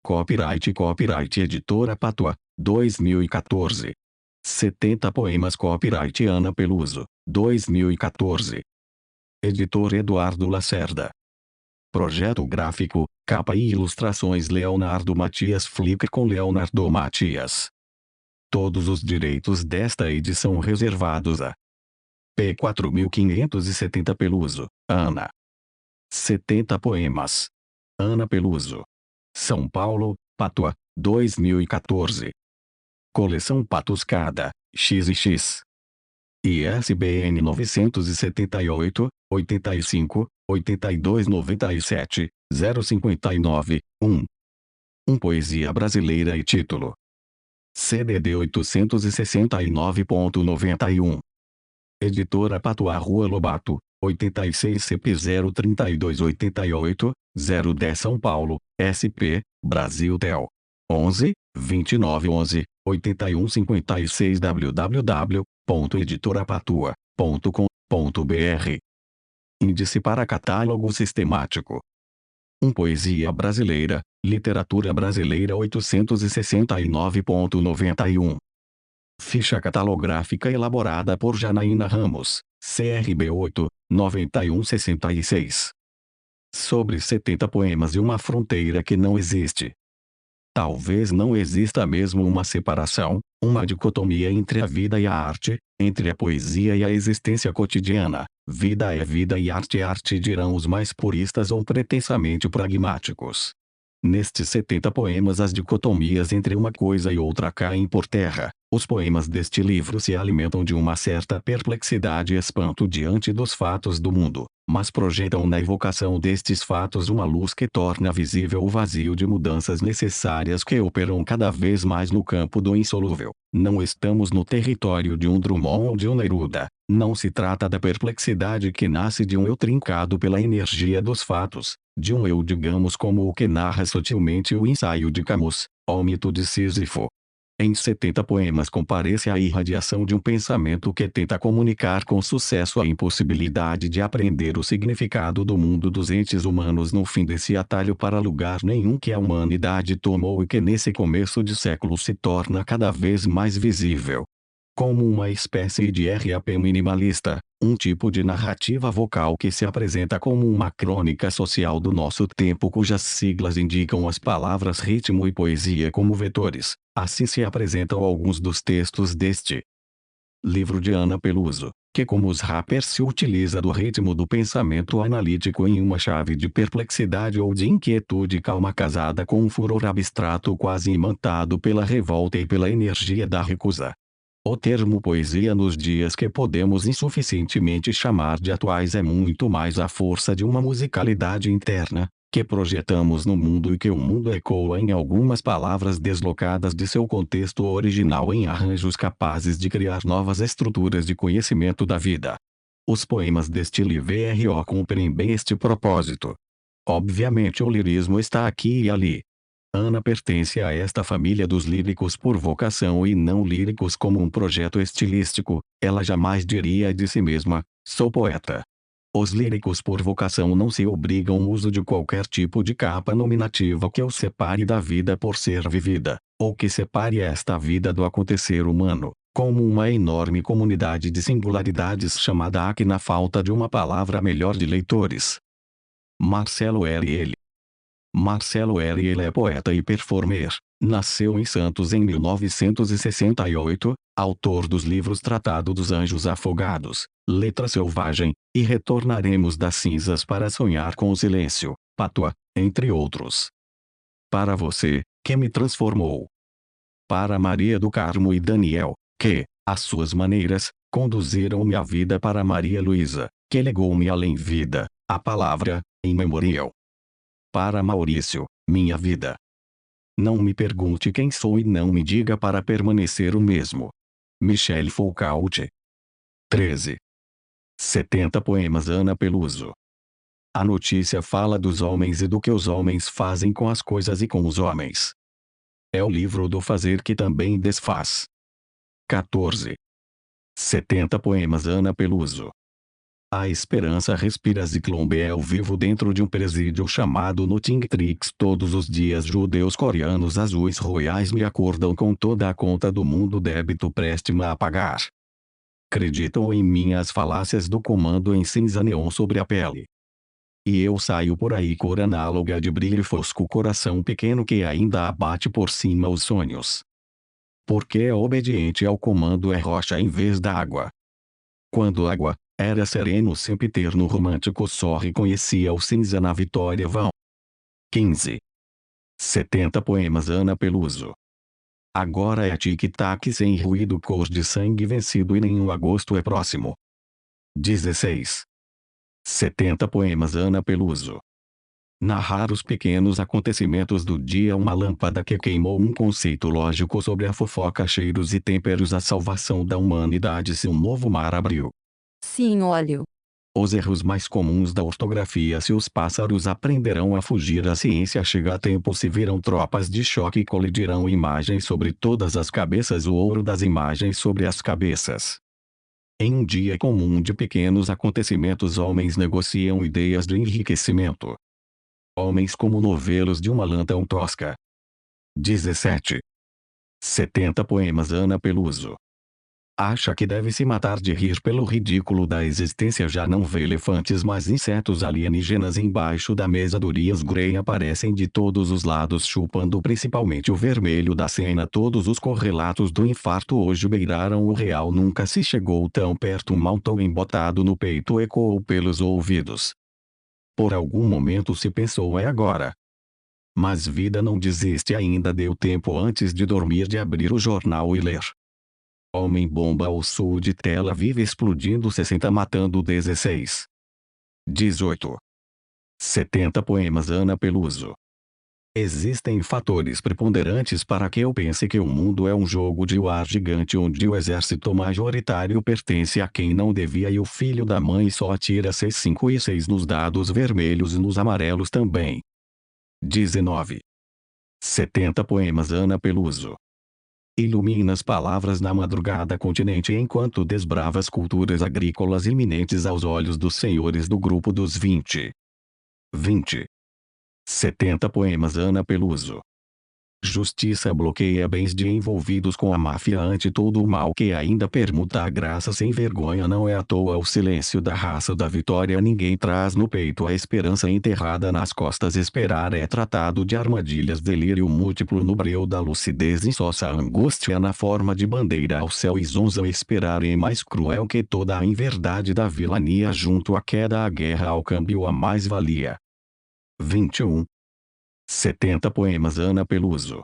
Copyright Editora Patois, 2014. 70 poemas Copyright Ana Peluso, 2014. Editor Eduardo Lacerda. Projeto gráfico, capa e ilustrações Leonardo Matias Flickr com Leonardo Matias. Todos os direitos desta edição reservados a P. 4570 Peluso, Ana. 70 poemas. Ana Peluso. São Paulo, Patois, 2014. Coleção Patuscada, XX. ISBN 978, 85, 8297, 059, 1. Poesia brasileira e título. CDD 869.91. Editora Patois Rua Lobato, 86 CP 03288, 010 São Paulo, SP, Brasil Tel. 11, 2911, 8156 www.editorapatois.com.br. Índice para catálogo sistemático. Poesia brasileira, literatura brasileira 869.91. Ficha catalográfica elaborada por Janaína Ramos, CRB 8, 9166. Sobre 70 poemas de uma fronteira que não existe. Talvez não exista mesmo uma separação, uma dicotomia entre a vida e a arte, entre a poesia e a existência cotidiana. Vida é vida e arte é arte, dirão os mais puristas ou pretensamente pragmáticos. Nestes 70 poemas as dicotomias entre uma coisa e outra caem por terra. Os poemas deste livro se alimentam de uma certa perplexidade e espanto diante dos fatos do mundo, mas projetam na evocação destes fatos uma luz que torna visível o vazio de mudanças necessárias que operam cada vez mais no campo do insolúvel. Não estamos no território de um Drummond ou de um Neruda. Não se trata da perplexidade que nasce de um eu trincado pela energia dos fatos, de um eu digamos como o que narra sutilmente o ensaio de Camus, o mito de Sísifo. Em 70 poemas comparece a irradiação de um pensamento que tenta comunicar com sucesso a impossibilidade de apreender o significado do mundo dos entes humanos no fim desse atalho para lugar nenhum que a humanidade tomou e que nesse começo de século se torna cada vez mais visível. Como uma espécie de RAP minimalista, um tipo de narrativa vocal que se apresenta como uma crônica social do nosso tempo cujas siglas indicam as palavras ritmo e poesia como vetores. Assim se apresentam alguns dos textos deste livro de Ana Peluso, que como os rappers se utiliza do ritmo do pensamento analítico em uma chave de perplexidade ou de inquietude calma casada com um furor abstrato quase imantado pela revolta e pela energia da recusa. O termo poesia nos dias que podemos insuficientemente chamar de atuais é muito mais a força de uma musicalidade interna, que projetamos no mundo e que o mundo ecoa em algumas palavras deslocadas de seu contexto original em arranjos capazes de criar novas estruturas de conhecimento da vida. Os poemas deste livro cumprem bem este propósito. Obviamente o lirismo está aqui e ali. Ana pertence a esta família dos líricos por vocação e não líricos como um projeto estilístico. Ela jamais diria de si mesma, sou poeta. Os líricos por vocação não se obrigam ao uso de qualquer tipo de capa nominativa que os separe da vida por ser vivida, ou que separe esta vida do acontecer humano, como uma enorme comunidade de singularidades chamada aqui na falta de uma palavra melhor de leitores. Marcelo L. Marcelo L. é poeta e performer. Nasceu em Santos em 1968, autor dos livros Tratado dos Anjos Afogados, Letra Selvagem, e Retornaremos das Cinzas para Sonhar com o Silêncio, Patois, entre outros. Para você, que me transformou. Para Maria do Carmo e Daniel, que, às suas maneiras, conduziram-me a vida. Para Maria Luísa, que legou-me além vida, a palavra, em memorial. Para Maurício, minha vida. Não me pergunte quem sou e não me diga para permanecer o mesmo. Michel Foucault. 13. 70 poemas Ana Peluso. A notícia fala dos homens e do que os homens fazem com as coisas e com os homens. É o livro do fazer que também desfaz. 14. 70 poemas Ana Peluso. A esperança respira. Zyklon é ao vivo dentro de um presídio chamado Nothingtrix. Todos os dias judeus coreanos azuis royais me acordam com toda a conta do mundo débito preste-me a pagar. Acreditam em minhas falácias do comando em cinza neon sobre a pele. E eu saio por aí cor análoga de brilho fosco coração pequeno que ainda abate por cima os sonhos. Porque é obediente ao comando é rocha em vez da água. Quando água era sereno sempiterno romântico só reconhecia o cinza na vitória vão. 15. 70 poemas Ana Peluso. Agora é tic-tac sem ruído cor de sangue vencido e nenhum agosto é próximo. 16. 70 poemas Ana Peluso. Narrar os pequenos acontecimentos do dia uma lâmpada que queimou um conceito lógico sobre a fofoca cheiros e temperos a salvação da humanidade se um novo mar abriu. Sim, óleo. Os erros mais comuns da ortografia se os pássaros aprenderão a fugir a ciência chega a tempo se viram tropas de choque colidirão imagens sobre todas as cabeças o ouro das imagens sobre as cabeças. Em um dia comum de pequenos acontecimentos homens negociam ideias de enriquecimento. Homens como novelos de uma lã tão tosca. 17. 70 poemas Ana Peluso. Acha que deve se matar de rir pelo ridículo da existência já não vê elefantes mas insetos alienígenas embaixo da mesa Dorias Gray aparecem de todos os lados chupando principalmente o vermelho da cena todos os correlatos do infarto hoje beiraram o real nunca se chegou tão perto um maltão embotado no peito ecoou pelos ouvidos. Por algum momento se pensou é agora. Mas vida não desiste ainda deu tempo antes de dormir de abrir o jornal e ler. Homem-bomba ao sul de Tel Aviv explodindo 60 matando 16. 18. 70 poemas Ana Peluso. Existem fatores preponderantes para que eu pense que o mundo é um jogo de war gigante onde o exército majoritário pertence a quem não devia e o filho da mãe só atira 6 5 e 6 nos dados vermelhos e nos amarelos também. 19. 70 poemas Ana Peluso. Ilumina as palavras na madrugada continente enquanto desbrava as culturas agrícolas iminentes aos olhos dos senhores do grupo dos 20. 20. 70 poemas Ana Peluso. Justiça bloqueia bens de envolvidos com a máfia ante todo o mal que ainda permuta a graça sem vergonha não é à toa o silêncio da raça da vitória ninguém traz no peito a esperança enterrada nas costas esperar é tratado de armadilhas delírio múltiplo no breu da lucidez insossa angústia na forma de bandeira ao céu e zonza esperar é mais cruel que toda a inverdade da vilania junto à queda a guerra ao câmbio a mais-valia. 21. 70 poemas Ana Peluso.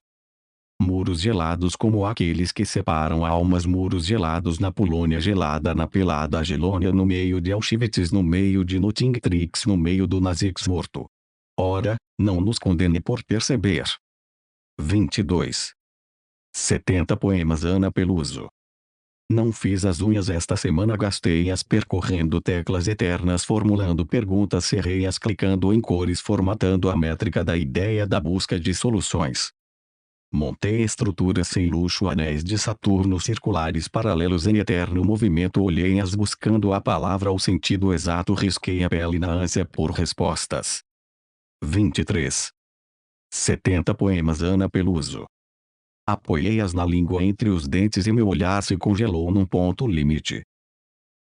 Muros gelados como aqueles que separam almas muros gelados na Polônia gelada na pelada Gelônia no meio de Auschwitz no meio de Nothingtrix no meio do Nazix morto. Ora, não nos condene por perceber. 22. 70 poemas Ana Peluso. Não fiz as unhas esta semana gastei-as percorrendo teclas eternas formulando perguntas serrei-as clicando em cores formatando a métrica da ideia da busca de soluções. Montei estruturas sem luxo anéis de Saturno circulares paralelos em eterno movimento olhei-as buscando a palavra ou sentido exato risquei a pele na ânsia por respostas. 23. 70 poemas Ana Peluso. Apoiei-as na língua entre os dentes e meu olhar se congelou num ponto limite.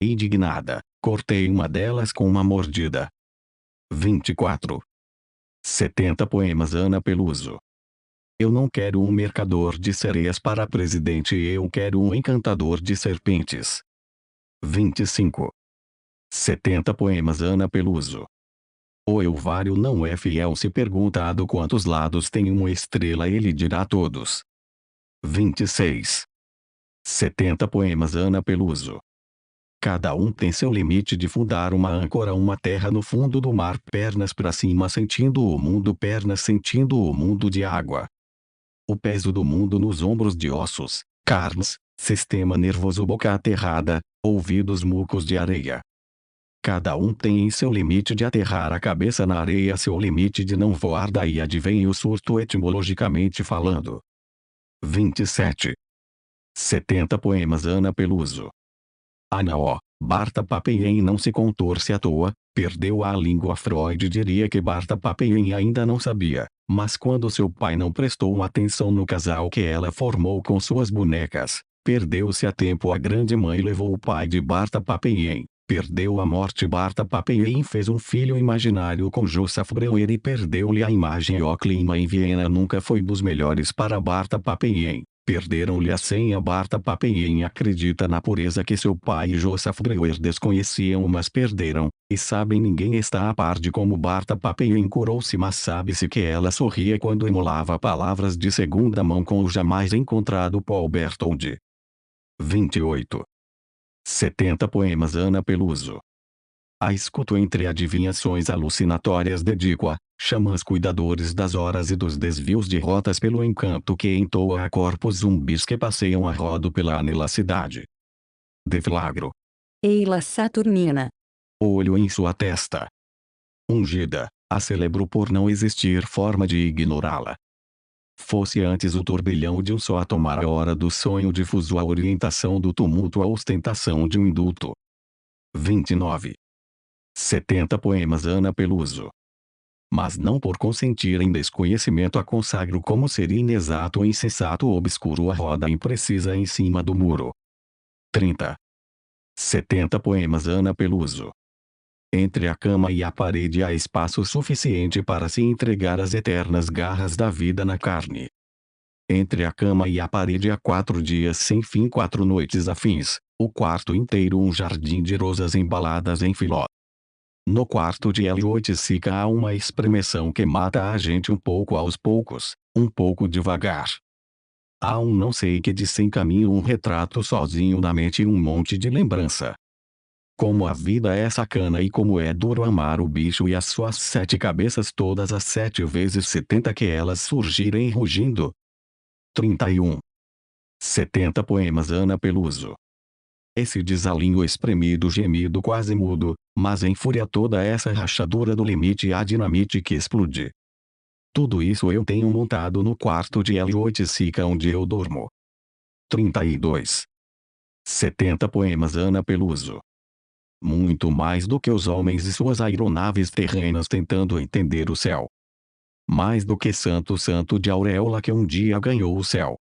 Indignada, cortei uma delas com uma mordida. 24. 70 poemas Ana Peluso. Eu não quero um mercador de sereias para presidente eu quero um encantador de serpentes. 25. 70 poemas Ana Peluso. O Elvário não é fiel se perguntado quantos lados tem uma estrela ele dirá todos. 26. 70 poemas Ana Peluso. Cada um tem seu limite de fundar uma âncora uma terra no fundo do mar pernas para cima sentindo o mundo pernas sentindo o mundo de água. O peso do mundo nos ombros de ossos, carnes, sistema nervoso boca aterrada, ouvidos mucos de areia. Cada um tem em seu limite de aterrar a cabeça na areia seu limite de não voar daí advém o surto etimologicamente falando. 27. 70 poemas Ana Peluso. Anaó, Barta Papayen não se contorce à toa, perdeu a língua. Freud diria que Barta Papayen ainda não sabia, mas quando seu pai não prestou atenção no casal que ela formou com suas bonecas, perdeu-se a tempo. A grande mãe levou o pai de Barta Papayen, perdeu a morte. Barta Papayen fez um filho imaginário com Joseph Breuer e perdeu-lhe a imagem. O clima em Viena nunca foi dos melhores para Barta Papayen. Perderam-lhe a senha. Barta Papayen acredita na pureza que seu pai e Joseph Breuer desconheciam, mas perderam, e sabem. Ninguém está a par de como Barta Papayen curou-se, mas sabe-se que ela sorria quando emulava palavras de segunda mão com o jamais encontrado Paul Bertoldi. 28. 70 poemas. Ana Peluso. A escuto entre adivinhações alucinatórias. Dedico a xamãs cuidadores das horas e dos desvios de rotas, pelo encanto que entoa a corpos zumbis que passeiam a rodo pela anelacidade. Deflagro. Eila Saturnina. Olho em sua testa. Ungida, a celebro por não existir forma de ignorá-la. Fosse antes o turbilhão de um só a tomar a hora do sonho difuso, a orientação do tumulto, a ostentação de um indulto. 29. 70 poemas. Ana Peluso. Mas não por consentir em desconhecimento a consagro como seria inexato, insensato, obscuro a roda imprecisa em cima do muro. 30. 70 poemas. Ana Peluso. Entre a cama e a parede há espaço suficiente para se entregar às eternas garras da vida na carne. Entre a cama e a parede há 4 dias sem fim, 4 noites afins, o quarto inteiro um jardim de rosas embaladas em filó. No quarto de Elliot Sica há uma espremeção que mata a gente um pouco aos poucos, um pouco devagar. Há um não sei que de sem caminho, um retrato sozinho na mente e um monte de lembrança. Como a vida é sacana e como é duro amar o bicho e as suas 7 cabeças, todas as 7 vezes 70 que elas surgirem rugindo. 31. 70 poemas. Ana Peluso. Esse desalinho espremido, gemido quase mudo, mas em fúria toda essa rachadura do limite, a dinamite que explode. Tudo isso eu tenho montado no quarto de Elliot Sica onde eu durmo. 32. 70 poemas. Ana Peluso. Muito mais do que os homens e suas aeronaves terrenas tentando entender o céu. Mais do que santo de auréola que um dia ganhou o céu.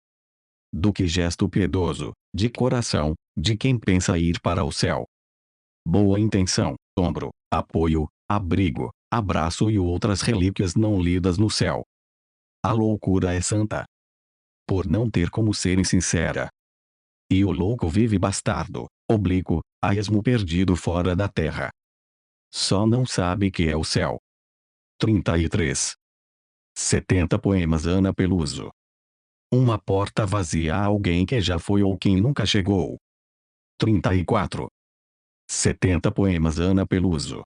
Do que gesto piedoso, de coração, de quem pensa ir para o céu. Boa intenção, ombro, apoio, abrigo, abraço e outras relíquias não lidas no céu. A loucura é santa, por não ter como ser insincera. E o louco vive bastardo, oblíquo, a esmo, perdido fora da terra. Só não sabe que é o céu. 33. 70 poemas. Ana Peluso. Uma porta vazia a alguém que já foi ou quem nunca chegou. 34. 70 poemas. Ana Peluso.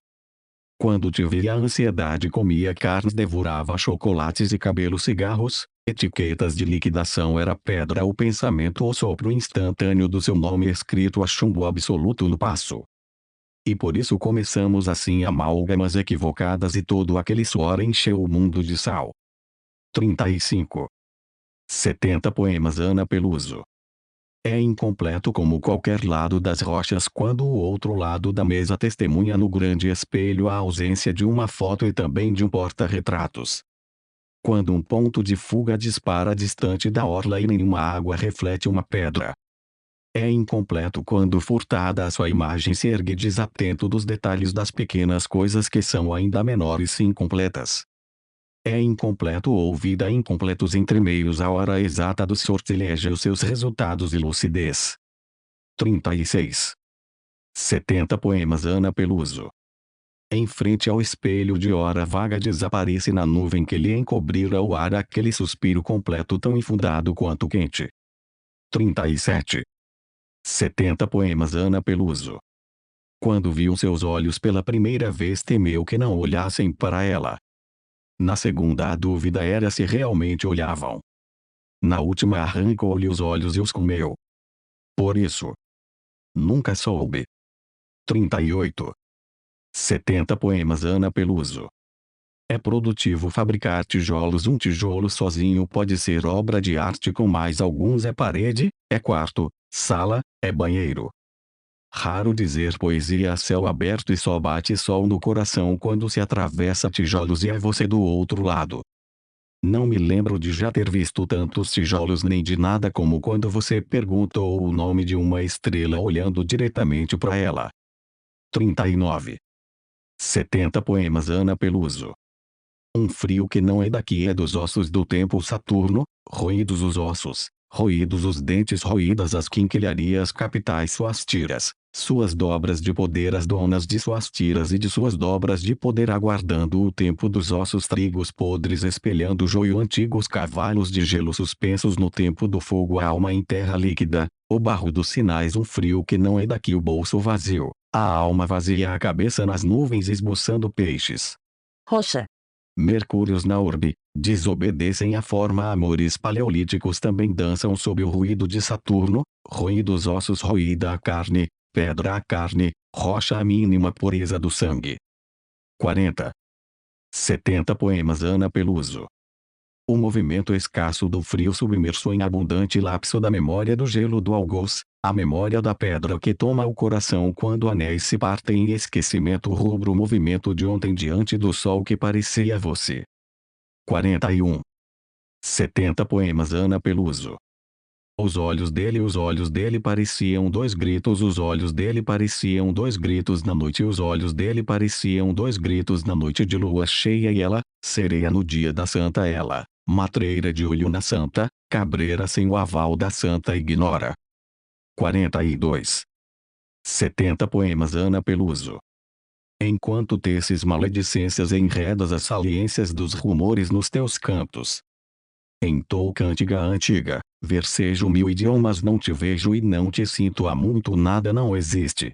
Quando tive a ansiedade, comia carnes, devorava chocolates e cabelos, cigarros, etiquetas de liquidação, era pedra o pensamento, o sopro instantâneo do seu nome escrito a chumbo absoluto no passo. E por isso começamos assim, amálgamas equivocadas, e todo aquele suor encheu o mundo de sal. 35. 70 poemas. Ana Peluso. É incompleto como qualquer lado das rochas quando o outro lado da mesa testemunha no grande espelho a ausência de uma foto e também de um porta-retratos. Quando um ponto de fuga dispara distante da orla e nenhuma água reflete uma pedra. É incompleto quando furtada a sua imagem se ergue desatento dos detalhes das pequenas coisas que são ainda menores e incompletas. É incompleto ouvida incompletos entremeios a hora exata do sortilégio, seus resultados e lucidez. 36. 70 poemas. Ana Peluso. Em frente ao espelho de hora vaga desaparece na nuvem que lhe encobrira o ar aquele suspiro completo tão infundado quanto quente. 37. 70 poemas. Ana Peluso. Quando viu seus olhos pela primeira vez, temeu que não olhassem para ela. Na segunda, a dúvida era se realmente olhavam. Na última, arrancou-lhe os olhos e os comeu. Por isso, nunca soube. 38. 70 poemas. Ana Peluso. É produtivo fabricar tijolos. Um tijolo sozinho pode ser obra de arte, com mais alguns é parede, é quarto, sala, é banheiro. Raro dizer poesia a céu aberto e só bate sol no coração quando se atravessa tijolos e é você do outro lado. Não me lembro de já ter visto tantos tijolos nem de nada como quando você perguntou o nome de uma estrela olhando diretamente para ela. 39. 70 poemas Ana Peluso. Um frio que não é daqui é dos ossos do tempo Saturno, roídos os ossos, roídos os dentes, roídas as quinquilharias capitais, suas tiras, suas dobras de poder, as donas de suas tiras e de suas dobras de poder, aguardando o tempo dos ossos, trigos podres espelhando joio, antigos cavalos de gelo suspensos no tempo do fogo, a alma em terra líquida, o barro dos sinais, um frio que não é daqui, o bolso vazio, a alma vazia, a cabeça nas nuvens esboçando peixes. Rocha. Mercúrios na urbe, desobedecem à forma, amores paleolíticos também dançam sob o ruído de Saturno, roídos ossos, roída a carne, pedra a carne, rocha a mínima pureza do sangue. 40. 70 poemas Ana Peluso. O movimento escasso do frio submerso em abundante lapso da memória do gelo do algoz, a memória da pedra que toma o coração quando anéis se partem em esquecimento rubro, movimento de ontem diante do sol que parecia você. 41. 70 poemas Ana Peluso. Os olhos dele pareciam dois gritos, os olhos dele pareciam dois gritos na noite, os olhos dele pareciam dois gritos na noite de lua cheia, e ela, sereia no dia da santa, ela, matreira de olho na santa, cabreira sem o aval da santa, ignora. 42. 70 poemas Ana Peluso. Enquanto teces maledicências enredas as saliências dos rumores nos teus cantos. Entou cântiga antiga, versejo mil idiomas, não te vejo e não te sinto, há muito nada não existe.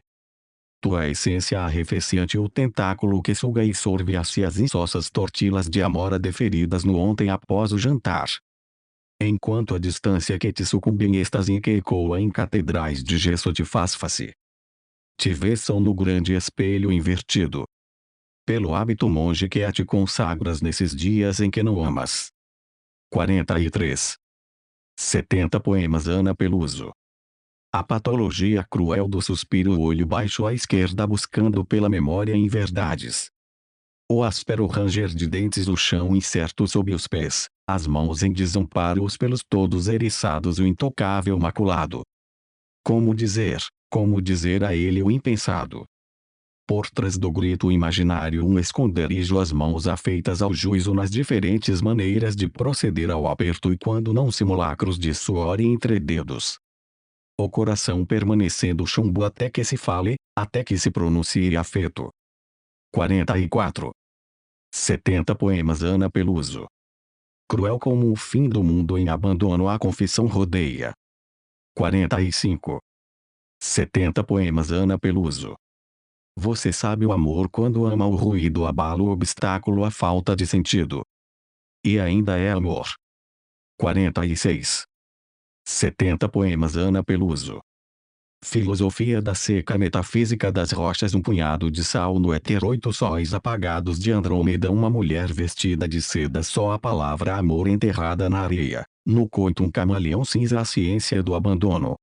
Tua essência arrefeciante, o tentáculo que suga e sorve-se as insossas tortilas de amora deferidas no ontem após o jantar. Enquanto a distância que te sucumbe em êxtase que ecoa em catedrais de gesso te faz face. Te vês no grande espelho invertido. Pelo hábito monge que a te consagras nesses dias em que não amas. 43. 70 poemas Ana Peluso. A patologia cruel do suspiro, o olho baixo à esquerda buscando pela memória em verdades. O áspero ranger de dentes, o chão incerto sob os pés, as mãos em desamparo, os pelos todos eriçados, o intocável maculado. Como dizer a ele o impensado? Por trás do grito imaginário um esconderijo, as mãos afeitas ao juízo nas diferentes maneiras de proceder ao aperto, e quando não simulacros de suor entre dedos. O coração permanecendo chumbo até que se fale, até que se pronuncie afeto. 44. 70 poemas Ana Peluso. Cruel como o fim do mundo em abandono, a confissão rodeia. 45. 70 poemas Ana Peluso. Você sabe o amor quando ama, o ruído abala o obstáculo, a falta de sentido. E ainda é amor. 46. 70 poemas Ana Peluso. Filosofia da seca, metafísica das rochas, um punhado de sal no éter, 8 sóis apagados de Andrômeda, uma mulher vestida de seda, só a palavra amor enterrada na areia, no coito um camaleão cinza, a ciência do abandono.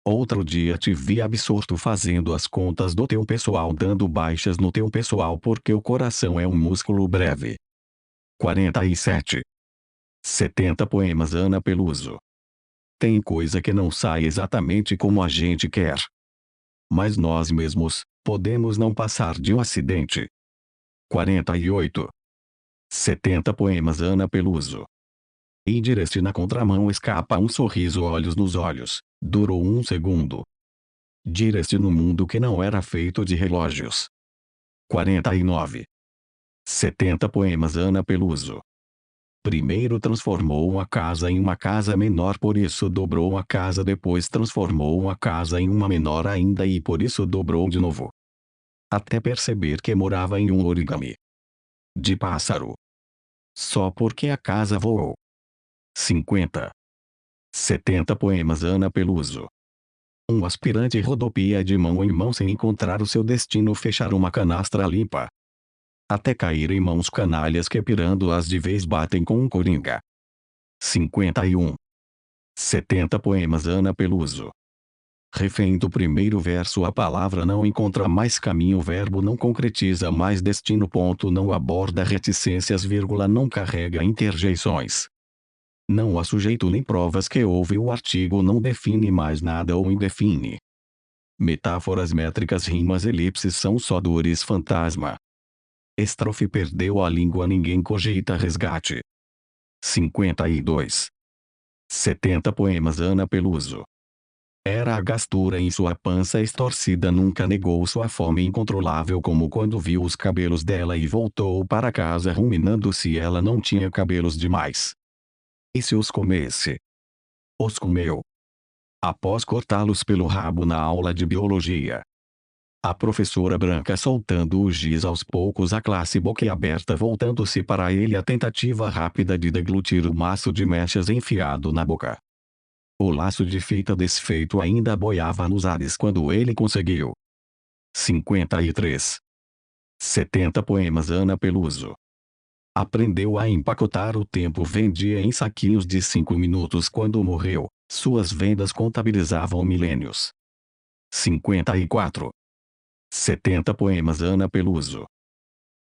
Outro dia te vi absorto fazendo as contas do teu pessoal, dando baixas no teu pessoal porque o coração é um músculo breve. 47. 70 poemas Ana Peluso. Tem coisa que não sai exatamente como a gente quer. Mas nós mesmos, podemos não passar de um acidente. 48. 70 poemas Ana Peluso. E direste na contramão, escapa um sorriso, olhos nos olhos, durou um segundo. Direste no mundo que não era feito de relógios. 49. 70 poemas Ana Peluso. Primeiro transformou uma casa em uma casa menor, por isso dobrou a casa, depois transformou uma casa em uma menor ainda e por isso dobrou de novo. Até perceber que morava em um origami de pássaro. Só porque a casa voou. 50. 70 poemas Ana Peluso. Um aspirante rodopia de mão em mão sem encontrar o seu destino, fechar uma canastra limpa. Até cair em mãos canalhas que pirando-as de vez batem com um coringa. 51. 70 poemas Ana Peluso. Refém do primeiro verso, a palavra não encontra mais caminho, o verbo não concretiza mais destino, ponto não aborda reticências, vírgula não carrega interjeições. Não há sujeito nem provas que houve, o artigo não define mais nada ou indefine. Metáforas métricas, rimas, elipses são só dores fantasma. Estrofe perdeu a língua, ninguém cogita resgate. 52. 70 poemas, Ana Peluso. Era a gastura em sua pança estorcida, nunca negou sua fome incontrolável, como quando viu os cabelos dela e voltou para casa ruminando se ela não tinha cabelos demais. E se os comesse? Os comeu. Após cortá-los pelo rabo na aula de biologia. A professora branca soltando o giz aos poucos, a classe boquiaberta voltando-se para ele, a tentativa rápida de deglutir o maço de mechas enfiado na boca. O laço de fita desfeito ainda boiava nos ares quando ele conseguiu. 53. 70 poemas, Ana Peluso. Aprendeu a empacotar o tempo, vendia em saquinhos de 5 minutos quando morreu, suas vendas contabilizavam milênios. 54. 70 poemas, Ana Peluso.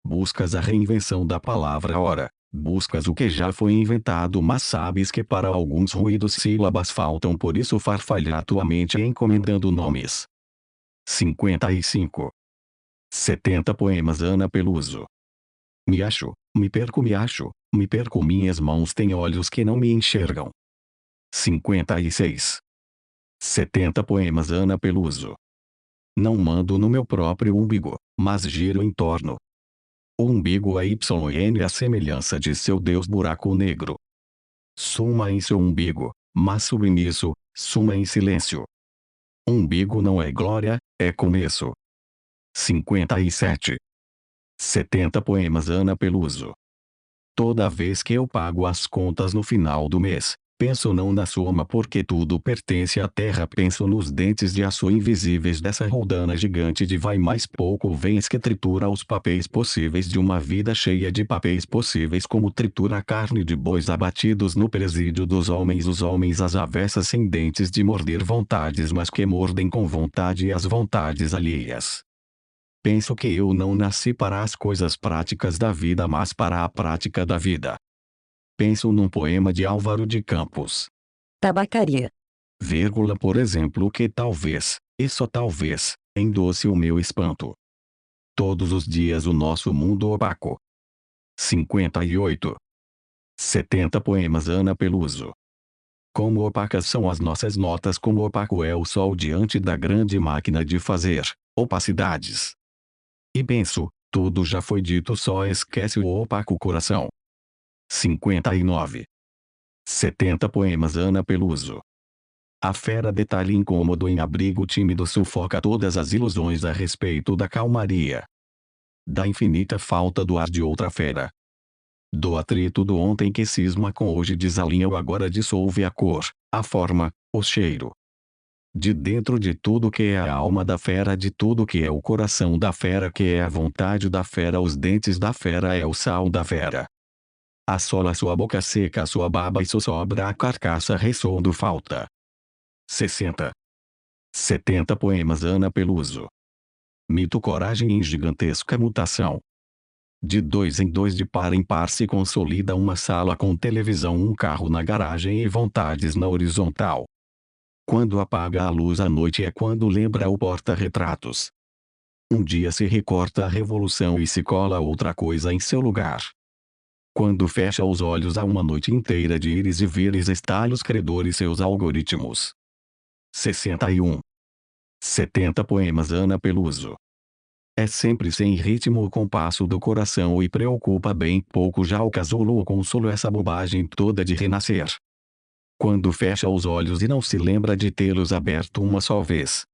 Buscas a reinvenção da palavra hora, buscas o que já foi inventado, mas sabes que para alguns ruídos sílabas faltam, por isso farfalha tua mente encomendando nomes. 55. 70 poemas, Ana Peluso. Me acho, me perco, minhas mãos têm olhos que não me enxergam. 56. 70 poemas, Ana Peluso. Não mando no meu próprio umbigo, mas giro em torno. O umbigo é YN, a semelhança de seu Deus buraco negro. Suma em seu umbigo, mas submisso, suma em silêncio. Umbigo não é glória, é começo. 57. 70 poemas, Ana Peluso. Toda vez que eu pago as contas no final do mês, penso não na soma porque tudo pertence à terra, penso nos dentes de aço invisíveis dessa roldana gigante de vai mais pouco vens que tritura os papéis possíveis de uma vida cheia de papéis possíveis, como tritura a carne de bois abatidos no presídio dos homens, os homens às avessas sem dentes de morder vontades, mas que mordem com vontade as vontades alheias. Penso que eu não nasci para as coisas práticas da vida, mas para a prática da vida. Penso num poema de Álvaro de Campos. Tabacaria. Vírgula, por exemplo, que talvez, e só talvez, endoce o meu espanto. Todos os dias o nosso mundo opaco. 58. 70 poemas, Ana Peluso. Como opacas são as nossas notas, como opaco é o sol diante da grande máquina de fazer opacidades. E penso, tudo já foi dito, só esquece o opaco coração. 59. 70 poemas, Ana Peluso. A fera, detalhe incômodo em abrigo tímido, sufoca todas as ilusões a respeito da calmaria. Da infinita falta do ar de outra fera. Do atrito do ontem que cisma com hoje, desalinha o agora, dissolve a cor, a forma, o cheiro. De dentro de tudo que é a alma da fera, de tudo que é o coração da fera, que é a vontade da fera, os dentes da fera, é o sal da fera. Assola sua boca seca, sua baba e só sobra a carcaça, ressoando falta. 60. 70 poemas, Ana Peluso. Mito, coragem em gigantesca mutação. De 2 em 2, de par em par se consolida uma sala com televisão, um carro na garagem e vontades na horizontal. Quando apaga a luz à noite é quando lembra o porta-retratos. Um dia se recorta a revolução e se cola outra coisa em seu lugar. Quando fecha os olhos há uma noite inteira de ires e vires, estalhos credores seus algoritmos. 61. 70 poemas, Ana Peluso. É sempre sem ritmo o compasso do coração e preocupa bem pouco já o casulo, o consolo, essa bobagem toda de renascer. Quando fecha os olhos e não se lembra de tê-los aberto uma só vez.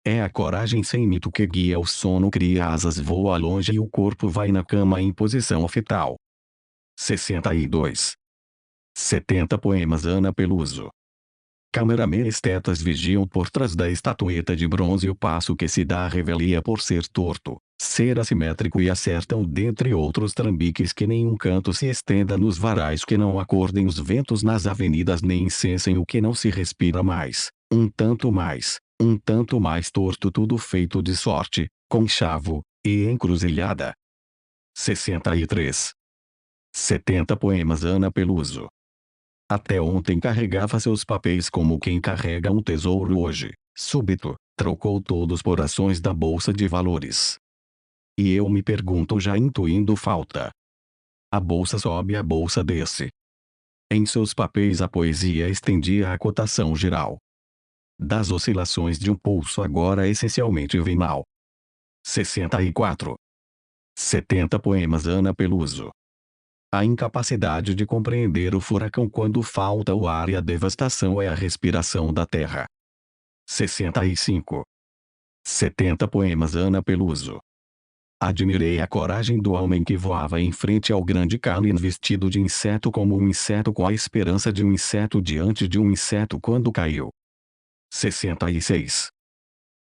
É a coragem sem mito que guia o sono, cria asas, voa longe e o corpo vai na cama em posição fetal. 62. 70 poemas, Ana Peluso. Cameramen estetas vigiam por trás da estatueta de bronze o passo que se dá à revelia por ser torto, ser assimétrico, e acertam dentre outros trambiques que nenhum canto se estenda nos varais, que não acordem os ventos nas avenidas nem incensem o que não se respira mais, um tanto mais, Um tanto mais torto, tudo feito de sorte, conchavo, e encruzilhada. 63. 70 poemas Ana Peluso. Até ontem carregava seus papéis como quem carrega um tesouro hoje, súbito, trocou todos por ações da Bolsa de Valores. E eu me pergunto, já intuindo falta. A bolsa sobe, a bolsa desce. Em seus papéis a poesia estendia a cotação geral. Das oscilações de um pulso agora essencialmente venal. 64. 70 poemas Ana Peluso. A incapacidade de compreender o furacão quando falta o ar e a devastação é a respiração da terra. 65. 70 poemas Ana Peluso. Admirei a coragem do homem que voava em frente ao grande Canin vestido de inseto como um inseto com a esperança de um inseto diante de um inseto quando caiu. 66.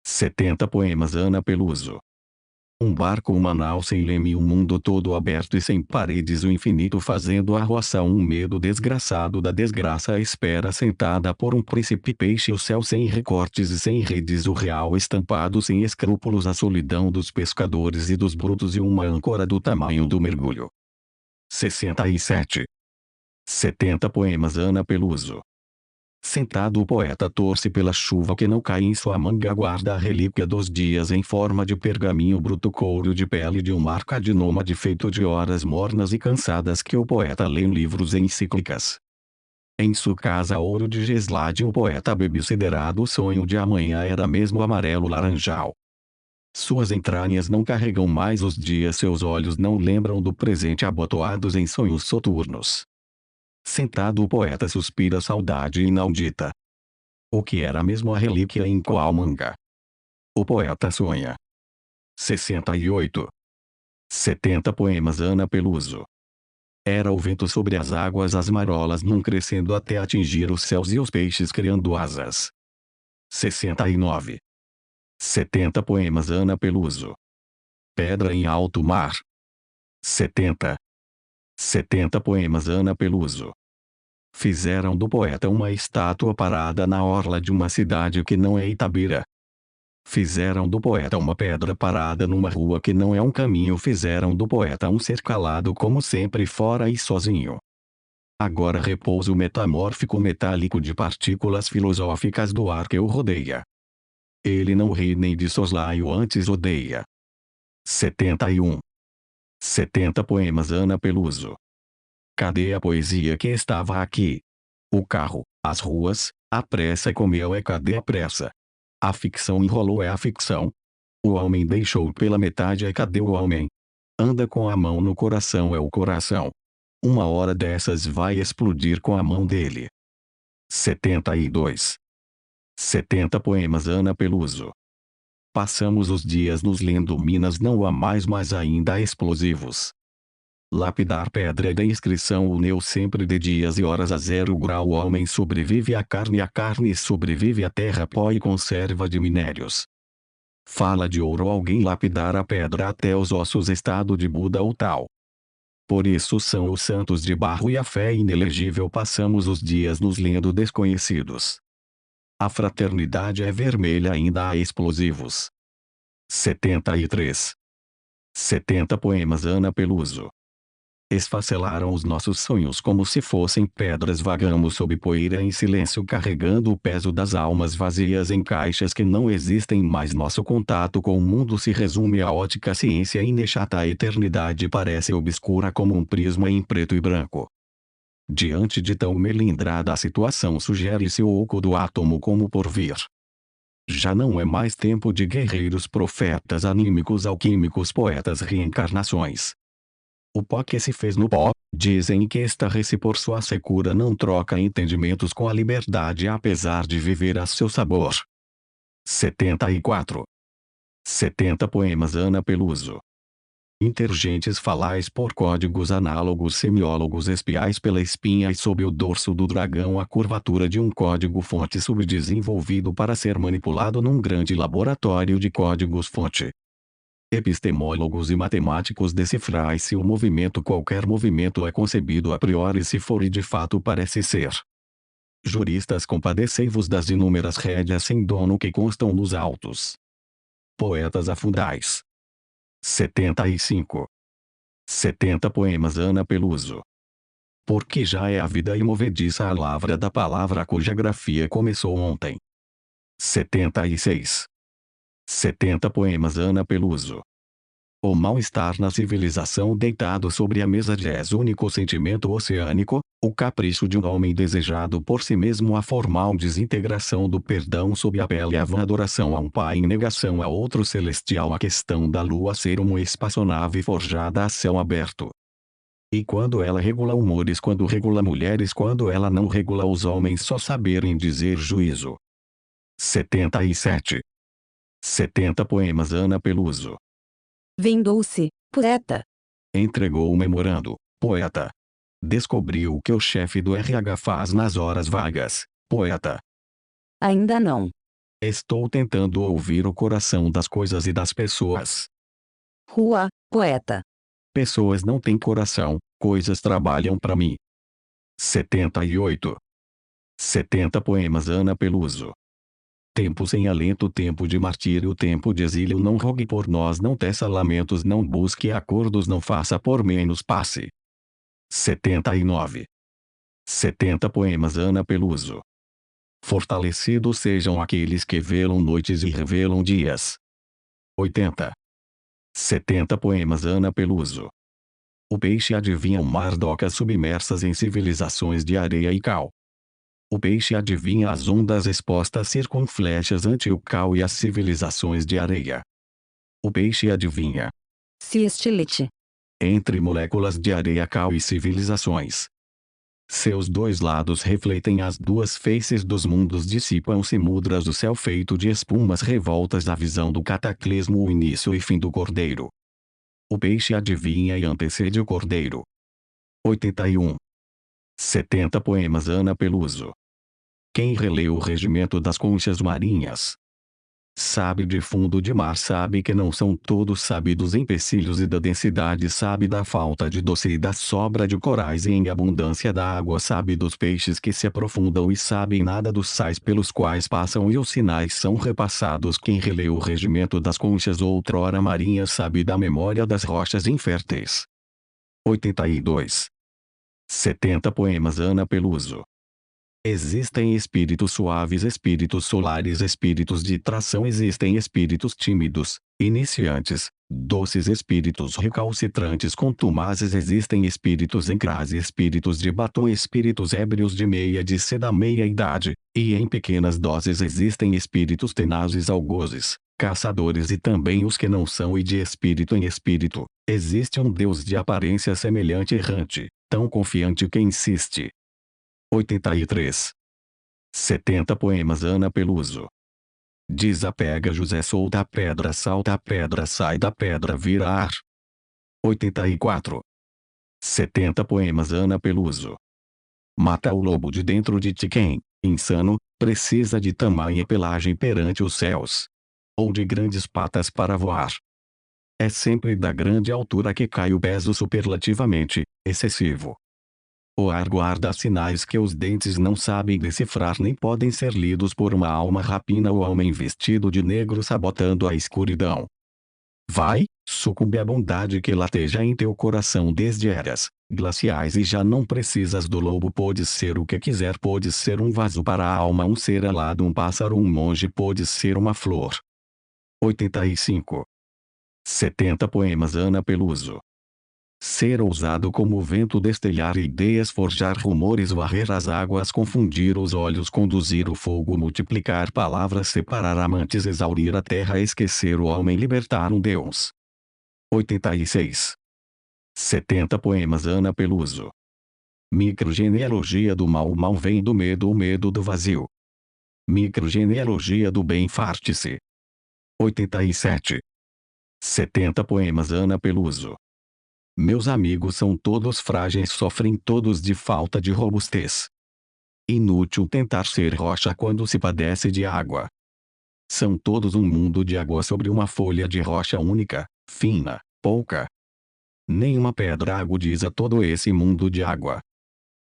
70 poemas Ana Peluso. Um barco, uma nau sem leme, um mundo todo aberto e sem paredes, o infinito fazendo a roça, um medo desgraçado da desgraça à espera sentada por um príncipe peixe, o céu sem recortes e sem redes, o real estampado sem escrúpulos, a solidão dos pescadores e dos brutos e uma âncora do tamanho do mergulho. 67. 70 poemas Ana Peluso. Sentado o poeta torce pela chuva que não cai em sua manga, guarda a relíquia dos dias em forma de pergaminho bruto, couro de pele de um arca de nômade feito de horas mornas e cansadas que o poeta lê em livros e encíclicas. Em sua casa ouro de Geslade o poeta bebe siderado, o sonho de amanhã era mesmo amarelo laranjal. Suas entranhas não carregam mais os dias, seus olhos não lembram do presente, abotoados em sonhos soturnos. Sentado o poeta suspira saudade inaudita. O que era mesmo a relíquia em qual manga? O poeta sonha. 68. 70 poemas Ana Peluso. Era o vento sobre as águas, as marolas num crescendo até atingir os céus e os peixes criando asas. 69. 70 poemas Ana Peluso. Pedra em alto mar. 70. 70 poemas Ana Peluso. Fizeram do poeta uma estátua parada na orla de uma cidade que não é Itabira. Fizeram do poeta uma pedra parada numa rua que não é um caminho. Fizeram do poeta um ser calado como sempre, fora e sozinho. Agora repouso metamórfico metálico de partículas filosóficas do ar que o rodeia. Ele não ri nem de soslaio, antes odeia. 71. 70 poemas Ana Peluso. Cadê a poesia que estava aqui? O carro, as ruas, a pressa comeu, cadê a pressa? A ficção enrolou, a ficção. O homem deixou pela metade, cadê o homem? Anda com a mão no coração, o coração. Uma hora dessas vai explodir com a mão dele. 72. 70 poemas Ana Peluso. Passamos os dias nos lendo minas, não há mais, mas ainda há explosivos. Lapidar pedra da inscrição uneu sempre de dias e horas a 0 grau. O homem sobrevive à carne, a carne sobrevive à terra, pó e conserva de minérios. Fala de ouro, alguém lapidar a pedra até os ossos, estado de Buda ou tal. Por isso são os santos de barro e a fé inelegível. Passamos os dias nos lendo desconhecidos. A fraternidade é vermelha, ainda há explosivos. 73. 70 poemas Ana Peluso. Esfacelaram os nossos sonhos como se fossem pedras, vagamos sob poeira em silêncio, carregando o peso das almas vazias em caixas que não existem mais. Nosso contato com o mundo se resume à ótica ciência inexata, a eternidade parece obscura como um prisma em preto e branco. Diante de tão melindrada a situação, sugere-se o oco do átomo como por vir. Já não é mais tempo de guerreiros, profetas anímicos, alquímicos, poetas, reencarnações. O pó que se fez no pó, dizem que estarrece por sua secura, não troca entendimentos com a liberdade, apesar de viver a seu sabor. 74. 70 poemas Ana Peluso. Intergentes falais por códigos análogos, semiólogos espiais pela espinha e sob o dorso do dragão, a curvatura de um código-fonte subdesenvolvido para ser manipulado num grande laboratório de códigos-fonte. Epistemólogos e matemáticos decifrais se o movimento, qualquer movimento, é concebido a priori, se for e de fato parece ser. Juristas, compadecei-vos das inúmeras rédeas sem dono que constam nos autos. Poetas, afundais. 75. 70 poemas Ana Peluso. Porque já é a vida e movediça a lavra da palavra cuja grafia começou ontem. 76. 70 poemas Ana Peluso. O mal-estar na civilização deitado sobre a mesa és o único sentimento oceânico, o capricho de um homem desejado por si mesmo, a formal desintegração do perdão sob a pele, a vã adoração a um pai em negação a outro celestial, a questão da lua ser uma espaçonave forjada a céu aberto. E quando ela regula humores, quando regula mulheres, quando ela não regula os homens, só saberem dizer juízo. 77. 70 poemas Ana Peluso. Vendou-se, poeta. Entregou o memorando, poeta. Descobriu o que o chefe do RH faz nas horas vagas, poeta. Ainda não. Estou tentando ouvir o coração das coisas e das pessoas. Rua, poeta. Pessoas não têm coração, coisas trabalham para mim. 78. 70 poemas Ana Peluso. Tempo sem alento, tempo de martírio, tempo de exílio, não rogue por nós, não teça lamentos, não busque acordos, não faça por menos passe. 79. 70 poemas Ana Peluso. Fortalecidos sejam aqueles que velam noites e revelam dias. 80. 70 poemas Ana Peluso. O peixe adivinha o mar, docas submersas em civilizações de areia e cal. O peixe adivinha as ondas expostas circunflexas ante o cal e as civilizações de areia. O peixe adivinha. Se estilete. Entre moléculas de areia, cal e civilizações. Seus dois lados refletem as duas faces dos mundos, dissipam-se mudras do céu feito de espumas revoltas, a visão do cataclismo, o início e fim do cordeiro. O peixe adivinha e antecede o cordeiro. 81. 70 poemas Ana Peluso. Quem relê o regimento das conchas marinhas sabe de fundo de mar, sabe que não são todos, sabe dos empecilhos e da densidade, sabe da falta de doce e da sobra de corais e em abundância da água, sabe dos peixes que se aprofundam e sabe nada dos sais pelos quais passam e os sinais são repassados. Quem relê o regimento das conchas outrora marinhas sabe da memória das rochas inférteis. 82. 70 poemas Ana Peluso. Existem espíritos suaves, espíritos solares, espíritos de tração, existem espíritos tímidos, iniciantes, doces, espíritos recalcitrantes, contumazes, existem espíritos em crase, espíritos de batom, espíritos ébrios de meia de seda, meia idade, e em pequenas doses existem espíritos tenazes, algozes, caçadores e também os que não são, e de espírito em espírito, existe um Deus de aparência semelhante, errante, tão confiante que insiste. 83. 70 poemas Ana Peluso. Desapega José, solta a pedra, salta a pedra, sai da pedra, vira ar. 84. 70 poemas Ana Peluso. Mata o lobo de dentro de ti quem, insano, precisa de tamanha pelagem perante os céus. Ou de grandes patas para voar. É sempre da grande altura que cai o peso superlativamente excessivo. O ar guarda sinais que os dentes não sabem decifrar nem podem ser lidos por uma alma rapina, o homem vestido de negro sabotando a escuridão. Vai, sucumbe à bondade que lateja em teu coração desde eras glaciais e já não precisas do lobo, podes ser o que quiser, podes ser um vaso para a alma, um ser alado, um pássaro, um monge, podes ser uma flor. 85. 70 poemas Ana Peluso. Ser ousado como o vento, destelhar ideias, forjar rumores, varrer as águas, confundir os olhos, conduzir o fogo, multiplicar palavras, separar amantes, exaurir a terra, esquecer o homem, libertar um Deus. 86. 70 poemas Ana Peluso. Microgenealogia do mal, o mal vem do medo, o medo do vazio. Microgenealogia do bem, farte-se. 87. 70 poemas Ana Peluso. Meus amigos são todos frágeis, sofrem todos de falta de robustez. Inútil tentar ser rocha quando se padece de água. São todos um mundo de água sobre uma folha de rocha única, fina, pouca. Nenhuma pedra agudiza todo esse mundo de água.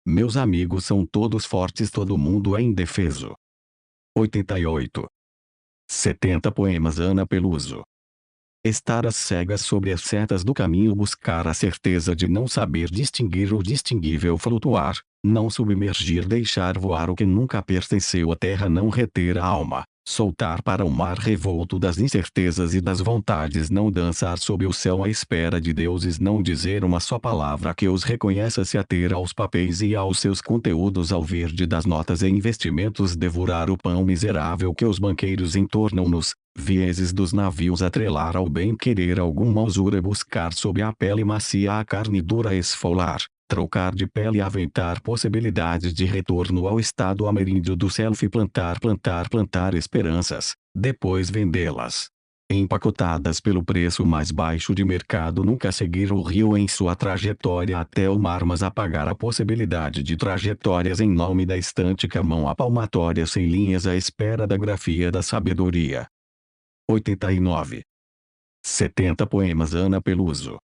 Meus amigos são todos fortes, todo mundo é indefeso. 88. 70 poemas Ana Peluso. Estar às cegas sobre as setas do caminho, buscar a certeza de não saber distinguir o distinguível, flutuar, não submergir, deixar voar o que nunca pertenceu à terra, não reter a alma, soltar para o mar revolto das incertezas e das vontades, não dançar sob o céu à espera de deuses, não dizer uma só palavra que os reconheça, se ater aos papéis e aos seus conteúdos, ao verde das notas e investimentos, devorar o pão miserável que os banqueiros entornam-nos, vieses dos navios, atrelar ao bem, querer alguma usura, buscar sob a pele macia a carne dura, esfolar, trocar de pele, aventar possibilidades de retorno ao estado ameríndio do self, plantar esperanças, depois vendê-las empacotadas pelo preço mais baixo de mercado, nunca seguir o rio em sua trajetória até o mar, mas apagar a possibilidade de trajetórias em nome da estântica mão a palmatória sem linhas à espera da grafia da sabedoria. 89. 70 poemas Ana Peluso.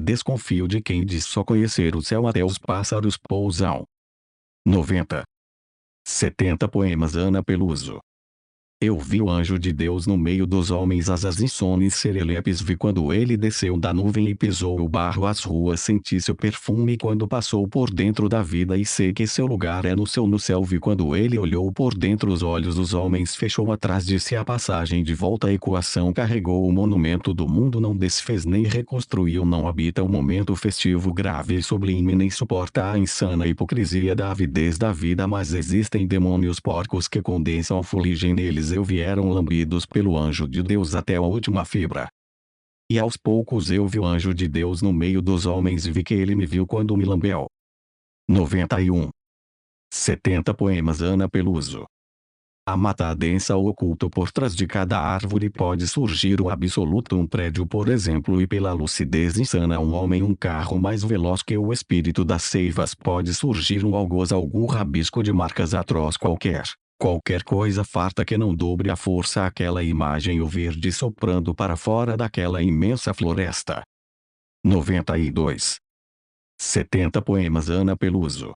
Desconfio de quem diz só conhecer o céu, até os pássaros pousam. 90. 70 poemas Ana Peluso. Eu vi o anjo de Deus no meio dos homens, asas insones serelepes, vi quando ele desceu da nuvem e pisou o barro, as ruas, senti seu perfume quando passou por dentro da vida, e sei que seu lugar é no céu, vi quando ele olhou por dentro os olhos dos homens, fechou atrás de si a passagem de volta, a equação, carregou o monumento do mundo, não desfez nem reconstruiu, não habita o momento festivo grave e sublime, nem suporta a insana hipocrisia da avidez da vida, mas existem demônios porcos que condensam a fuligem neles, eu vieram lambidos pelo anjo de Deus até a última fibra. E aos poucos eu vi o anjo de Deus no meio dos homens, e vi que ele me viu quando me lambeu. 91. 70 poemas Ana Peluso. A mata densa, o oculto por trás de cada árvore, pode surgir o absoluto, um prédio por exemplo, e pela lucidez insana um homem, um carro mais veloz que o espírito das seivas, pode surgir um algoz, algum rabisco de marcas atroz qualquer coisa farta que não dobre a força aquela imagem, o verde soprando para fora daquela imensa floresta. 92. 70 poemas Ana Peluso.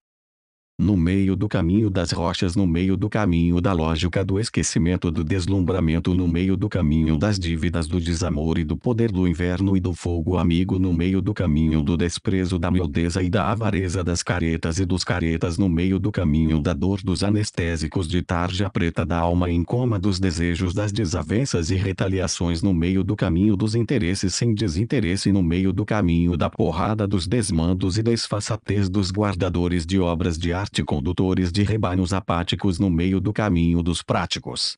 No meio do caminho das rochas, no meio do caminho da lógica, do esquecimento, do deslumbramento, no meio do caminho das dívidas, do desamor e do poder, do inverno e do fogo amigo, no meio do caminho do desprezo, da miudeza e da avareza, das caretas e dos caretas, no meio do caminho da dor, dos anestésicos, de tarja preta, da alma em coma, dos desejos, das desavenças e retaliações, no meio do caminho dos interesses sem desinteresse, no meio do caminho da porrada, dos desmandos e da esfaçatez, dos guardadores de obras de arte, condutores de rebanhos apáticos, no meio do caminho dos práticos.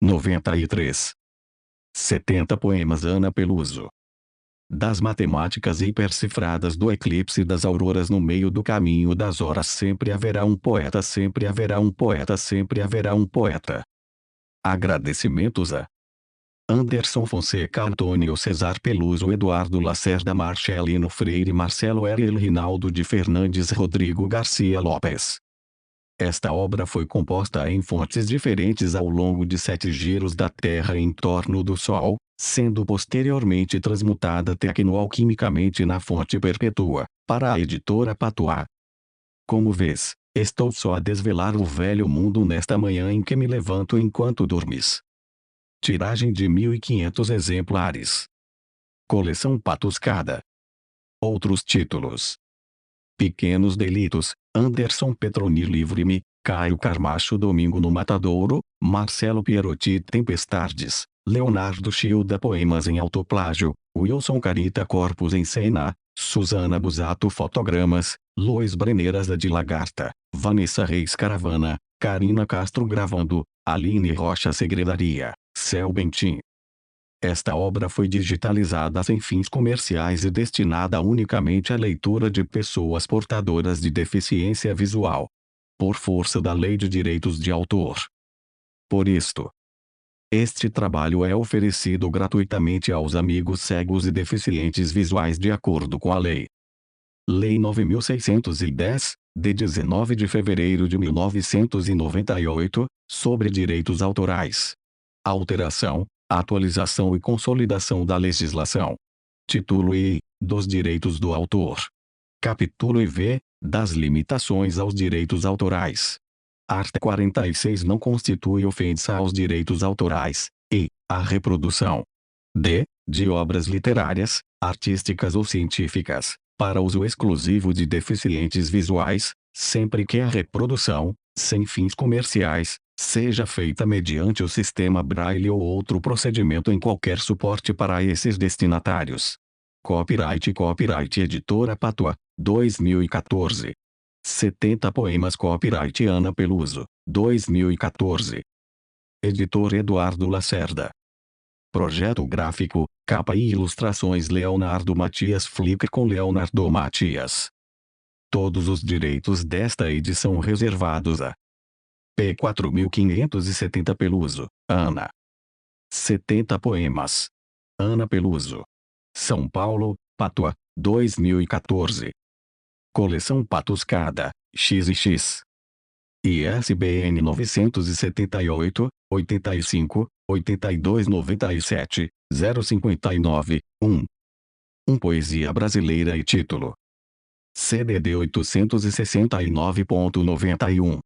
93. 70 poemas Ana Peluso. Das matemáticas hipercifradas, do eclipse das auroras, no meio do caminho das horas, sempre haverá um poeta, sempre haverá um poeta, sempre haverá um poeta. Agradecimentos a Anderson Fonseca, Antônio Cesar Peluso, Eduardo Lacerda, Marcelino Freire, Marcelo Ariel, Rinaldo de Fernandes, Rodrigo Garcia Lopes. Esta obra foi composta em fontes diferentes ao longo de 7 giros da Terra em torno do Sol, sendo posteriormente transmutada tecnoalquimicamente na fonte perpétua, para a editora Patois. Como vês, estou só a desvelar o velho mundo nesta manhã em que me levanto enquanto dormes. Tiragem de 1.500 exemplares. Coleção Patuscada. Outros títulos: Pequenos Delitos, Anderson Petroni, Livre-me, Caio Carmacho, Domingo no Matadouro, Marcelo Pierotti, Tempestades, Leonardo Schilda, Poemas em Autoplágio, Wilson Carita, Corpus em Cena, Suzana Busato, Fotogramas, Lois Brenner, Asa de Lagarta, Vanessa Reis, Caravana, Karina Castro, Gravando, Aline Rocha, Segredaria, Céu Bentim. Esta obra foi digitalizada sem fins comerciais e destinada unicamente à leitura de pessoas portadoras de deficiência visual, por força da Lei de Direitos de Autor. Por isto, este trabalho é oferecido gratuitamente aos amigos cegos e deficientes visuais de acordo com a Lei 9.610, de 19 de fevereiro de 1998, sobre direitos autorais. Alteração, atualização e consolidação da legislação. Título I, dos direitos do autor. Capítulo IV, das limitações aos direitos autorais. Art. 46 não constitui ofensa aos direitos autorais, e, a reprodução d. de obras literárias, artísticas ou científicas, para uso exclusivo de deficientes visuais, sempre que a reprodução, sem fins comerciais, seja feita mediante o sistema Braille ou outro procedimento em qualquer suporte para esses destinatários. Copyright Editora Patois, 2014. 70 poemas Copyright Ana Peluso, 2014. Editor Eduardo Lacerda. Projeto gráfico, capa e ilustrações Leonardo Matias Flickr com Leonardo Matias. Todos os direitos desta edição reservados a P. 4570 Peluso, Ana. 70 poemas. Ana Peluso. São Paulo, Patois, 2014. Coleção Patuscada, XX. ISBN 978, 85, 8297, 059, 1. Poesia brasileira e título. CDD 869.91.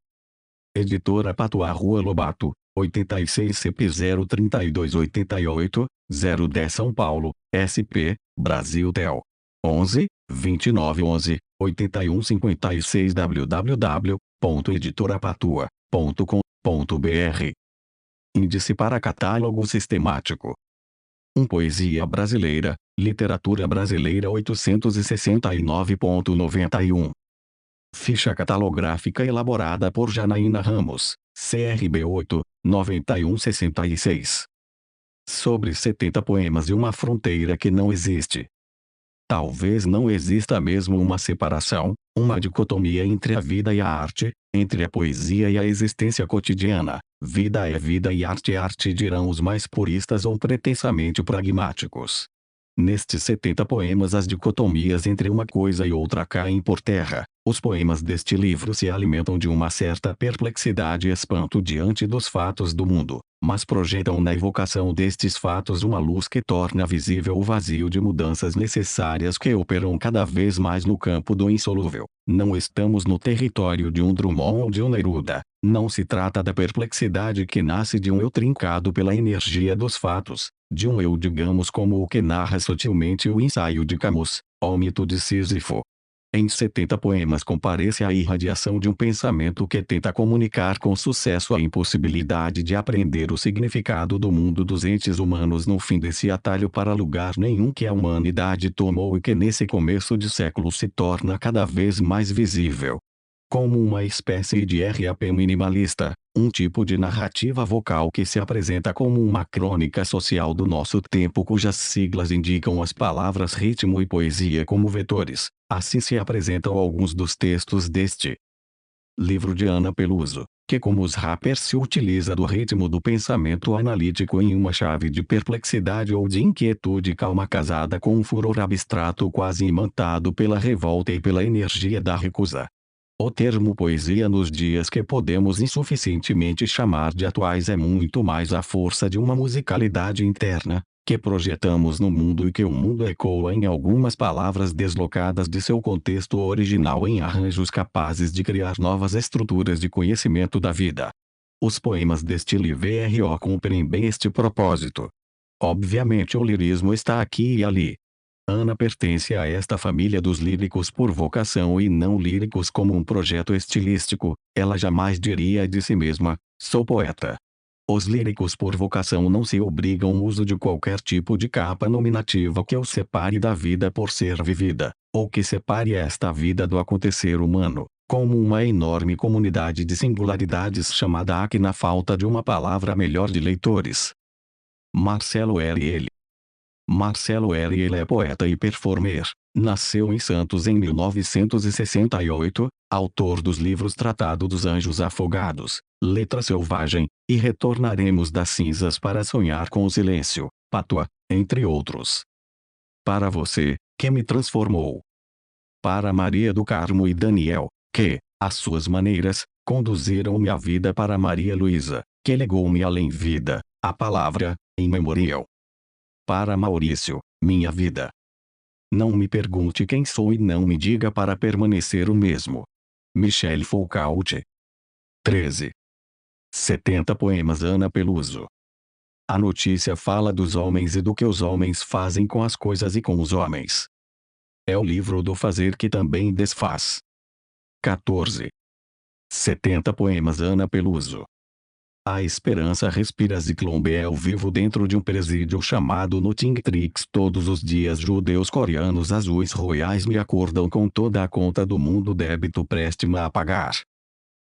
Editora Patois Rua Lobato, 86 CP 03288, 010 São Paulo, SP, Brasil Tel. 11, 2911, 8156 www.editorapatua.com.br. Índice para catálogo sistemático. Poesia brasileira, literatura brasileira 869.91. Ficha catalográfica elaborada por Janaína Ramos, CRB 8, 9166. Sobre 70 poemas de uma fronteira que não existe. Talvez não exista mesmo uma separação, uma dicotomia entre a vida e a arte, entre a poesia e a existência cotidiana. Vida é vida e arte é arte, dirão os mais puristas ou pretensamente pragmáticos. Nestes 70 poemas as dicotomias entre uma coisa e outra caem por terra. Os poemas deste livro se alimentam de uma certa perplexidade e espanto diante dos fatos do mundo, mas projetam na evocação destes fatos uma luz que torna visível o vazio de mudanças necessárias que operam cada vez mais no campo do insolúvel. Não estamos no território de um Drummond ou de um Neruda. Não se trata da perplexidade que nasce de um eu trincado pela energia dos fatos, de um eu digamos como o que narra sutilmente o ensaio de Camus, o mito de Sísifo. Em 70 poemas comparece a irradiação de um pensamento que tenta comunicar com sucesso a impossibilidade de apreender o significado do mundo dos entes humanos no fim desse atalho para lugar nenhum que a humanidade tomou e que nesse começo de século se torna cada vez mais visível. Como uma espécie de RAP minimalista, um tipo de narrativa vocal que se apresenta como uma crônica social do nosso tempo cujas siglas indicam as palavras ritmo e poesia como vetores. Assim se apresentam alguns dos textos deste livro de Ana Peluso, que como os rappers se utiliza do ritmo do pensamento analítico em uma chave de perplexidade ou de inquietude calma casada com um furor abstrato quase imantado pela revolta e pela energia da recusa. O termo poesia nos dias que podemos insuficientemente chamar de atuais é muito mais a força de uma musicalidade interna, que projetamos no mundo e que o mundo ecoa em algumas palavras deslocadas de seu contexto original em arranjos capazes de criar novas estruturas de conhecimento da vida. Os poemas deste livro cumprem bem este propósito. Obviamente o lirismo está aqui e ali. Ana pertence a esta família dos líricos por vocação e não líricos como um projeto estilístico. Ela jamais diria de si mesma, sou poeta. Os líricos por vocação não se obrigam ao uso de qualquer tipo de capa nominativa que os separe da vida por ser vivida, ou que separe esta vida do acontecer humano, como uma enorme comunidade de singularidades chamada aqui na falta de uma palavra melhor de leitores. Marcelo L. Marcelo L. é poeta e performer. Nasceu em Santos em 1968, autor dos livros Tratado dos Anjos Afogados, Letra Selvagem, e Retornaremos das Cinzas para Sonhar com o Silêncio, Patois, entre outros. Para você, que me transformou. Para Maria do Carmo e Daniel, que, às suas maneiras, conduziram-me a vida. Para Maria Luísa, que legou-me além vida, a palavra, em memorial. Para Maurício, minha vida. Não me pergunte quem sou e não me diga para permanecer o mesmo. Michel Foucault. 13. 70 poemas Ana Peluso. A notícia fala dos homens e do que os homens fazem com as coisas e com os homens. É o livro do fazer que também desfaz. 14. 70 poemas Ana Peluso. A esperança respira Zyklon ao vivo dentro de um presídio chamado Notingtrix. Todos os dias judeus coreanos azuis royais me acordam com toda a conta do mundo débito preste-me a pagar.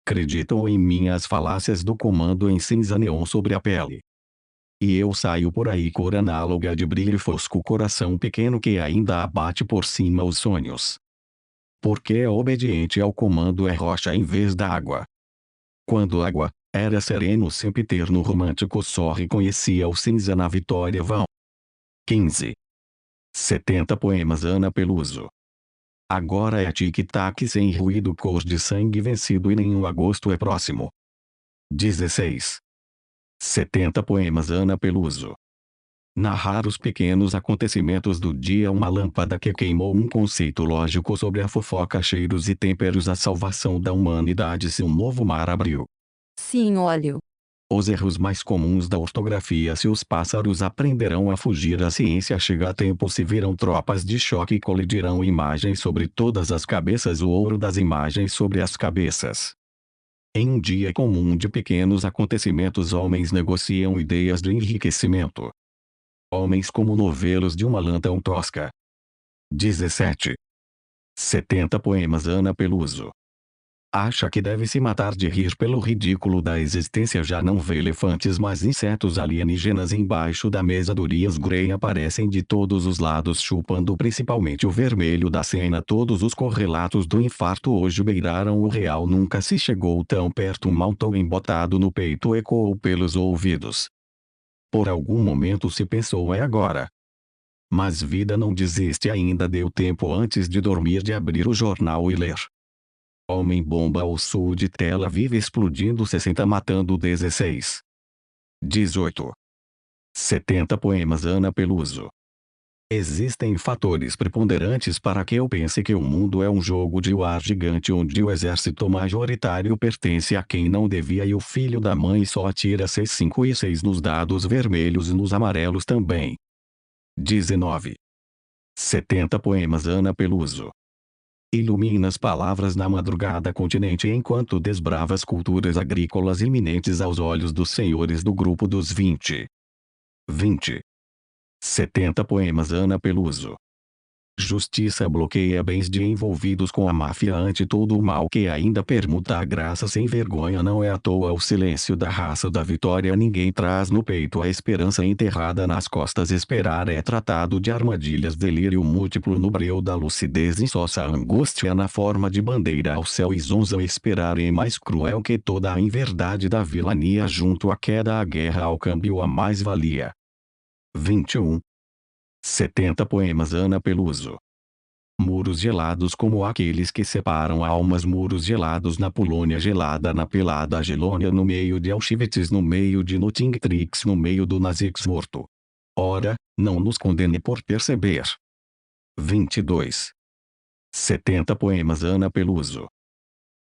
Acreditam em mim as falácias do comando em cinza neon sobre a pele. E eu saio por aí cor análoga de brilho fosco coração pequeno que ainda abate por cima os sonhos. Porque é obediente ao comando é rocha em vez da água. Quando água era sereno sempiterno romântico só reconhecia o cinza na vitória vão. 15. 70 poemas Ana Peluso. Agora é tic-tac sem ruído cor de sangue vencido e nenhum agosto é próximo. 16. 70 poemas Ana Peluso. Narrar os pequenos acontecimentos do dia uma lâmpada que queimou um conceito lógico sobre a fofoca cheiros e temperos a salvação da humanidade se um novo mar abriu. Sim, óleo. Os erros mais comuns da ortografia se os pássaros aprenderão a fugir a ciência chega a tempo se viram tropas de choque e colidirão imagens sobre todas as cabeças o ouro das imagens sobre as cabeças. Em um dia comum de pequenos acontecimentos homens negociam ideias de enriquecimento. Homens como novelos de uma lã tão tosca. 17. 70 poemas Ana Peluso. Acha que deve se matar de rir pelo ridículo da existência já não vê elefantes mas insetos alienígenas embaixo da mesa Dorias Gray aparecem de todos os lados chupando principalmente o vermelho da cena todos os correlatos do infarto hoje beiraram o real nunca se chegou tão perto um maltão embotado no peito ecoou pelos ouvidos. Por algum momento se pensou é agora. Mas vida não desiste ainda deu tempo antes de dormir de abrir o jornal e ler. Homem-bomba ao sul de Tel Aviv explodindo 60 matando 16. 18. 70 poemas Ana Peluso. Existem fatores preponderantes para que eu pense que o mundo é um jogo de war gigante onde o exército majoritário pertence a quem não devia e o filho da mãe só atira 6 5 e 6 nos dados vermelhos e nos amarelos também. 19. 70 poemas Ana Peluso. Ilumina as palavras na madrugada continente enquanto desbravas culturas agrícolas iminentes aos olhos dos senhores do grupo dos 20. 20. 70 poemas Ana Peluso. Justiça bloqueia bens de envolvidos com a máfia ante todo o mal que ainda permuta a graça sem vergonha não é à toa o silêncio da raça da vitória ninguém traz no peito a esperança enterrada nas costas esperar é tratado de armadilhas delírio múltiplo no breu da lucidez insossa angústia na forma de bandeira ao céu e zonza esperar é mais cruel que toda a inverdade da vilania junto à queda a guerra ao câmbio a mais-valia. 21. 70 poemas Ana Peluso. Muros gelados como aqueles que separam almas muros gelados na Polônia gelada na pelada Gelônia no meio de Auschwitz no meio de Notingtrix no meio do Nazix morto. Ora, não nos condene por perceber. 22. 70 poemas Ana Peluso.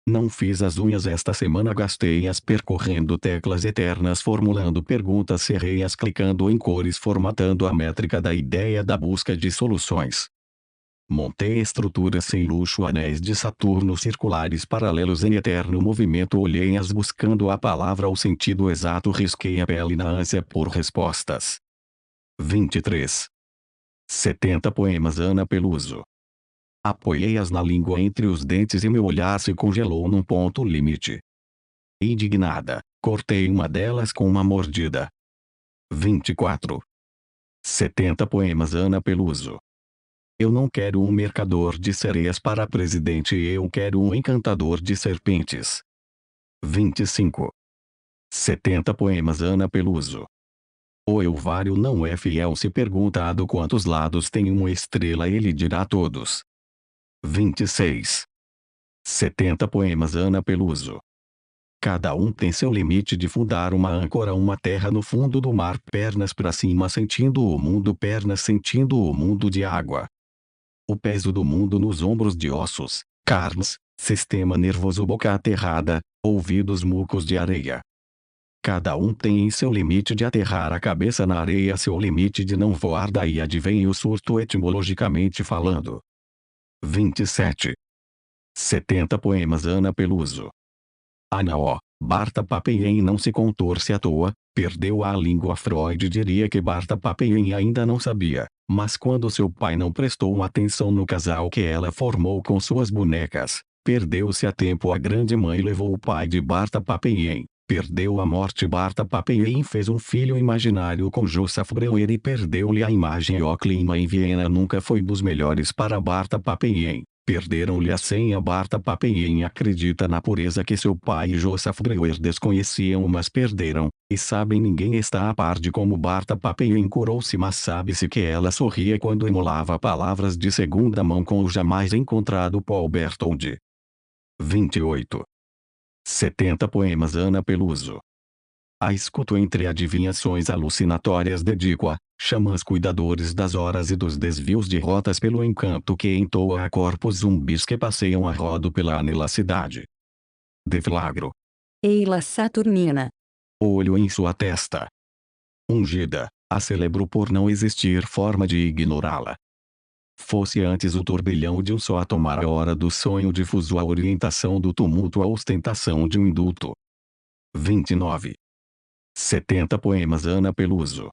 Não fiz as unhas esta semana gastei-as percorrendo teclas eternas formulando perguntas serrei-as clicando em cores formatando a métrica da ideia da busca de soluções. Montei estruturas sem luxo anéis de Saturno circulares paralelos em eterno movimento olhei-as buscando a palavra o sentido exato risquei a pele na ânsia por respostas. 23. 70 poemas Ana Peluso. Apoiei-as na língua entre os dentes e meu olhar se congelou num ponto limite. Indignada, cortei uma delas com uma mordida. 24. 70 poemas Ana Peluso. Eu não quero um mercador de sereias para presidente eu quero um encantador de serpentes. 25. 70 poemas Ana Peluso. O Elvário não é fiel se perguntado quantos lados tem uma estrela ele dirá todos. 26. 70 poemas Ana Peluso. Cada um tem seu limite de fundar uma âncora uma terra no fundo do mar pernas para cima sentindo o mundo pernas sentindo o mundo de água. O peso do mundo nos ombros de ossos, carnes, sistema nervoso boca aterrada, ouvidos mucos de areia. Cada um tem em seu limite de aterrar a cabeça na areia seu limite de não voar, daí advém o surto etimologicamente falando. 27. 70 poemas Ana Peluso. Anaó, Barta Papeien não se contorce à toa, perdeu a língua. Freud diria que Barta Papeien ainda não sabia, mas quando seu pai não prestou atenção no casal que ela formou com suas bonecas, perdeu-se a tempo. A grande mãe levou o pai de Barta Papeien. Perdeu a morte. Barta Papeien fez um filho imaginário com Joseph Breuer e perdeu-lhe a imagem. O clima em Viena nunca foi dos melhores para Barta Papeien. Perderam-lhe a senha. Barta Papeien acredita na pureza que seu pai e Joseph Breuer desconheciam, mas perderam, e sabem ninguém está a par de como Barta Papeien curou-se, mas sabe-se que ela sorria quando emulava palavras de segunda mão com o jamais encontrado Paul Bertoldi. 28. 70 poemas Ana Peluso. A escuto entre adivinhações alucinatórias dedico a xamãs cuidadores das horas e dos desvios de rotas pelo encanto que entoa a corpos zumbis que passeiam a rodo pela anelacidade. Deflagro. Eila Saturnina. Olho em sua testa. Ungida, a celebro por não existir forma de ignorá-la. Fosse antes o turbilhão de um só a tomar a hora do sonho difuso, a orientação do tumulto, a ostentação de um indulto. 29. 70 poemas Ana Peluso.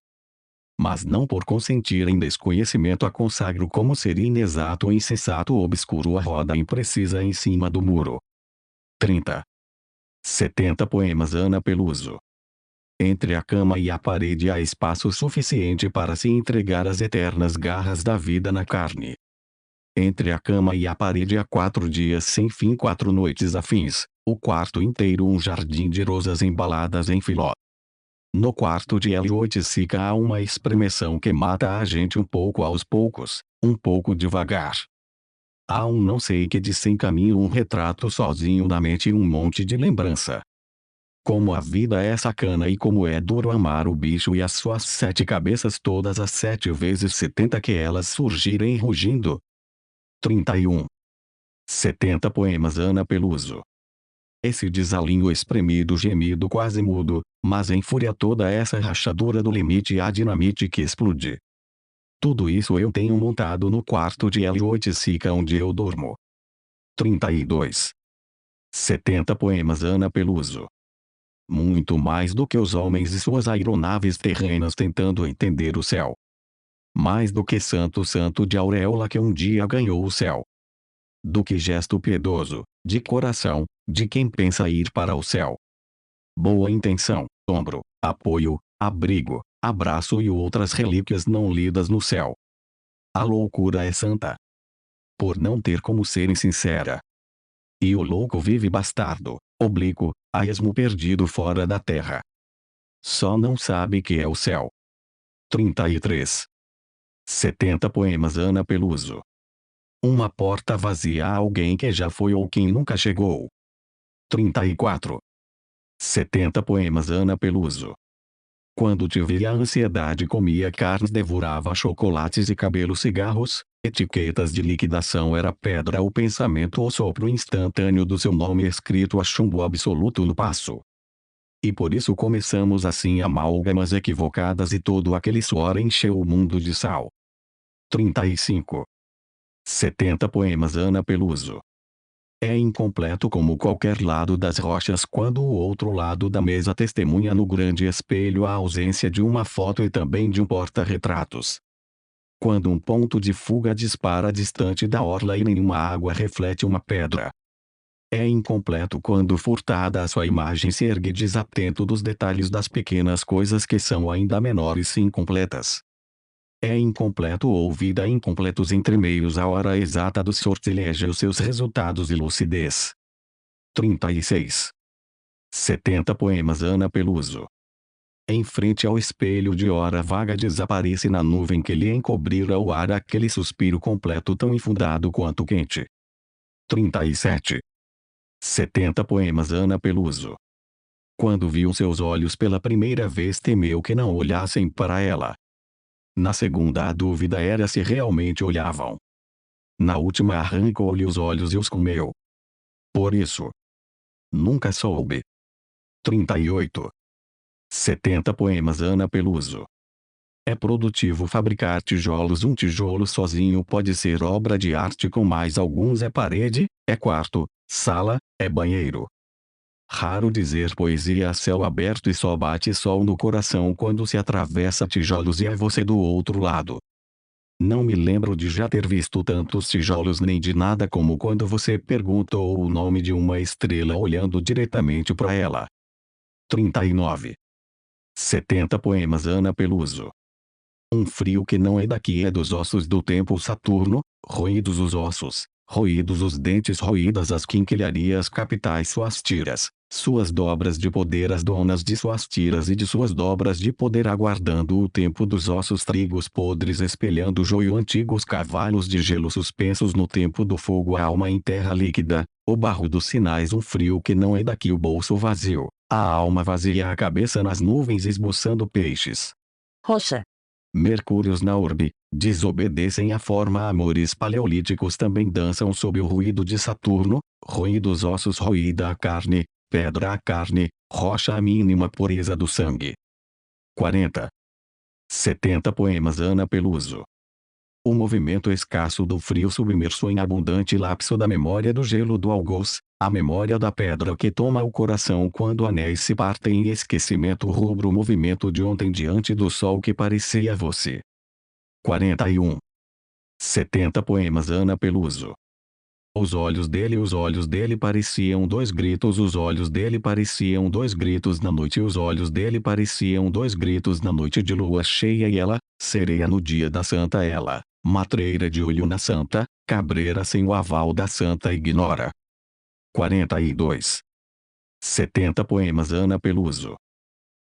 Mas não por consentir em desconhecimento a consagro como seria inexato ou insensato ou obscuro a roda imprecisa em cima do muro. 30. 70 poemas Ana Peluso. Entre a cama e a parede há espaço suficiente para se entregar às eternas garras da vida na carne. Entre a cama e a parede há 4 dias sem fim, 4 noites afins, o quarto inteiro um jardim de rosas embaladas em filó. No quarto de Eliotissica há uma espremeção que mata a gente um pouco aos poucos, um pouco devagar. Há um não sei que de sem caminho, um retrato sozinho na mente e um monte de lembrança. Como a vida é sacana e como é duro amar o bicho e as suas 7 cabeças, todas as 7 vezes 70 que elas surgirem rugindo. 31. 70 poemas Ana Peluso. Esse desalinho espremido, gemido quase mudo, mas em fúria toda essa rachadura do limite, a dinamite que explode. Tudo isso eu tenho montado no quarto de Eliotissica onde eu durmo. 32. 70 poemas Ana Peluso. Muito mais do que os homens e suas aeronaves terrenas tentando entender o céu. Mais do que santo de auréola que um dia ganhou o céu. Do que gesto piedoso, de coração, de quem pensa ir para o céu. Boa intenção, ombro, apoio, abrigo, abraço e outras relíquias não lidas no céu. A loucura é santa. Por não ter como ser insincera. E o louco vive bastardo, oblíquo, a esmo perdido fora da terra. Só não sabe que é o céu. 33. 70 poemas Ana Peluso. Uma porta vazia a alguém que já foi ou quem nunca chegou. 34. 70 poemas Ana Peluso. Quando tive a ansiedade comia carnes, devorava chocolates e cabelos, cigarros, etiquetas de liquidação, era pedra o pensamento ou sopro instantâneo do seu nome escrito a chumbo absoluto no passo. E por isso começamos assim amálgamas equivocadas e todo aquele suor encheu o mundo de sal. 35. 70 poemas Ana Peluso. É incompleto como qualquer lado das rochas quando o outro lado da mesa testemunha no grande espelho a ausência de uma foto e também de um porta-retratos. Quando um ponto de fuga dispara distante da orla e nenhuma água reflete uma pedra. É incompleto quando furtada a sua imagem se ergue desatento dos detalhes das pequenas coisas que são ainda menores e incompletas. É incompleto ou vida incompletos entremeios a hora exata do sortilégio seus resultados e lucidez. 36. 70 poemas Ana Peluso. Em frente ao espelho de hora vaga desaparece na nuvem que lhe encobrira o ar aquele suspiro completo tão infundado quanto quente. 37. 70 poemas Ana Peluso. Quando viu seus olhos pela primeira vez temeu que não olhassem para ela. Na segunda a dúvida era se realmente olhavam. Na última arrancou-lhe os olhos e os comeu. Por isso, nunca soube. 38. 70 poemas Ana Peluso. É produtivo fabricar tijolos. Um tijolo sozinho pode ser obra de arte, com mais alguns é parede, é quarto, sala, é banheiro. Raro dizer poesia a céu aberto e só bate sol no coração quando se atravessa tijolos e é você do outro lado. Não me lembro de já ter visto tantos tijolos nem de nada como quando você perguntou o nome de uma estrela olhando diretamente para ela. 39. 70 poemas Ana Peluso. Um frio que não é daqui, é dos ossos do templo Saturno, roídos os ossos, roídos os dentes, roídas as quinquilharias capitais, suas tiras, suas dobras de poder, as donas de suas tiras e de suas dobras de poder, aguardando o tempo dos ossos, trigos podres espelhando joio, antigos cavalos de gelo suspensos no tempo do fogo, a alma em terra líquida, o barro dos sinais, um frio que não é daqui, o bolso vazio, a alma vazia, a cabeça nas nuvens esboçando peixes. Rocha. Mercúrios na urbe, desobedecem à forma, amores paleolíticos também dançam sob o ruído de Saturno, roídos ossos, roída a carne, pedra a carne, rocha a mínima pureza do sangue. 40. 70 poemas Ana Peluso. O movimento escasso do frio submerso em abundante lapso da memória do gelo do algoz, a memória da pedra que toma o coração quando anéis se partem em esquecimento rubro, o movimento de ontem diante do sol que parecia você. 41. 70 poemas Ana Peluso. Os olhos dele pareciam dois gritos, os olhos dele pareciam dois gritos na noite, os olhos dele pareciam dois gritos na noite de lua cheia, e ela, sereia no dia da santa, ela, matreira de olho na santa, cabreira sem o aval da santa, ignora. 42. 70 poemas Ana Peluso.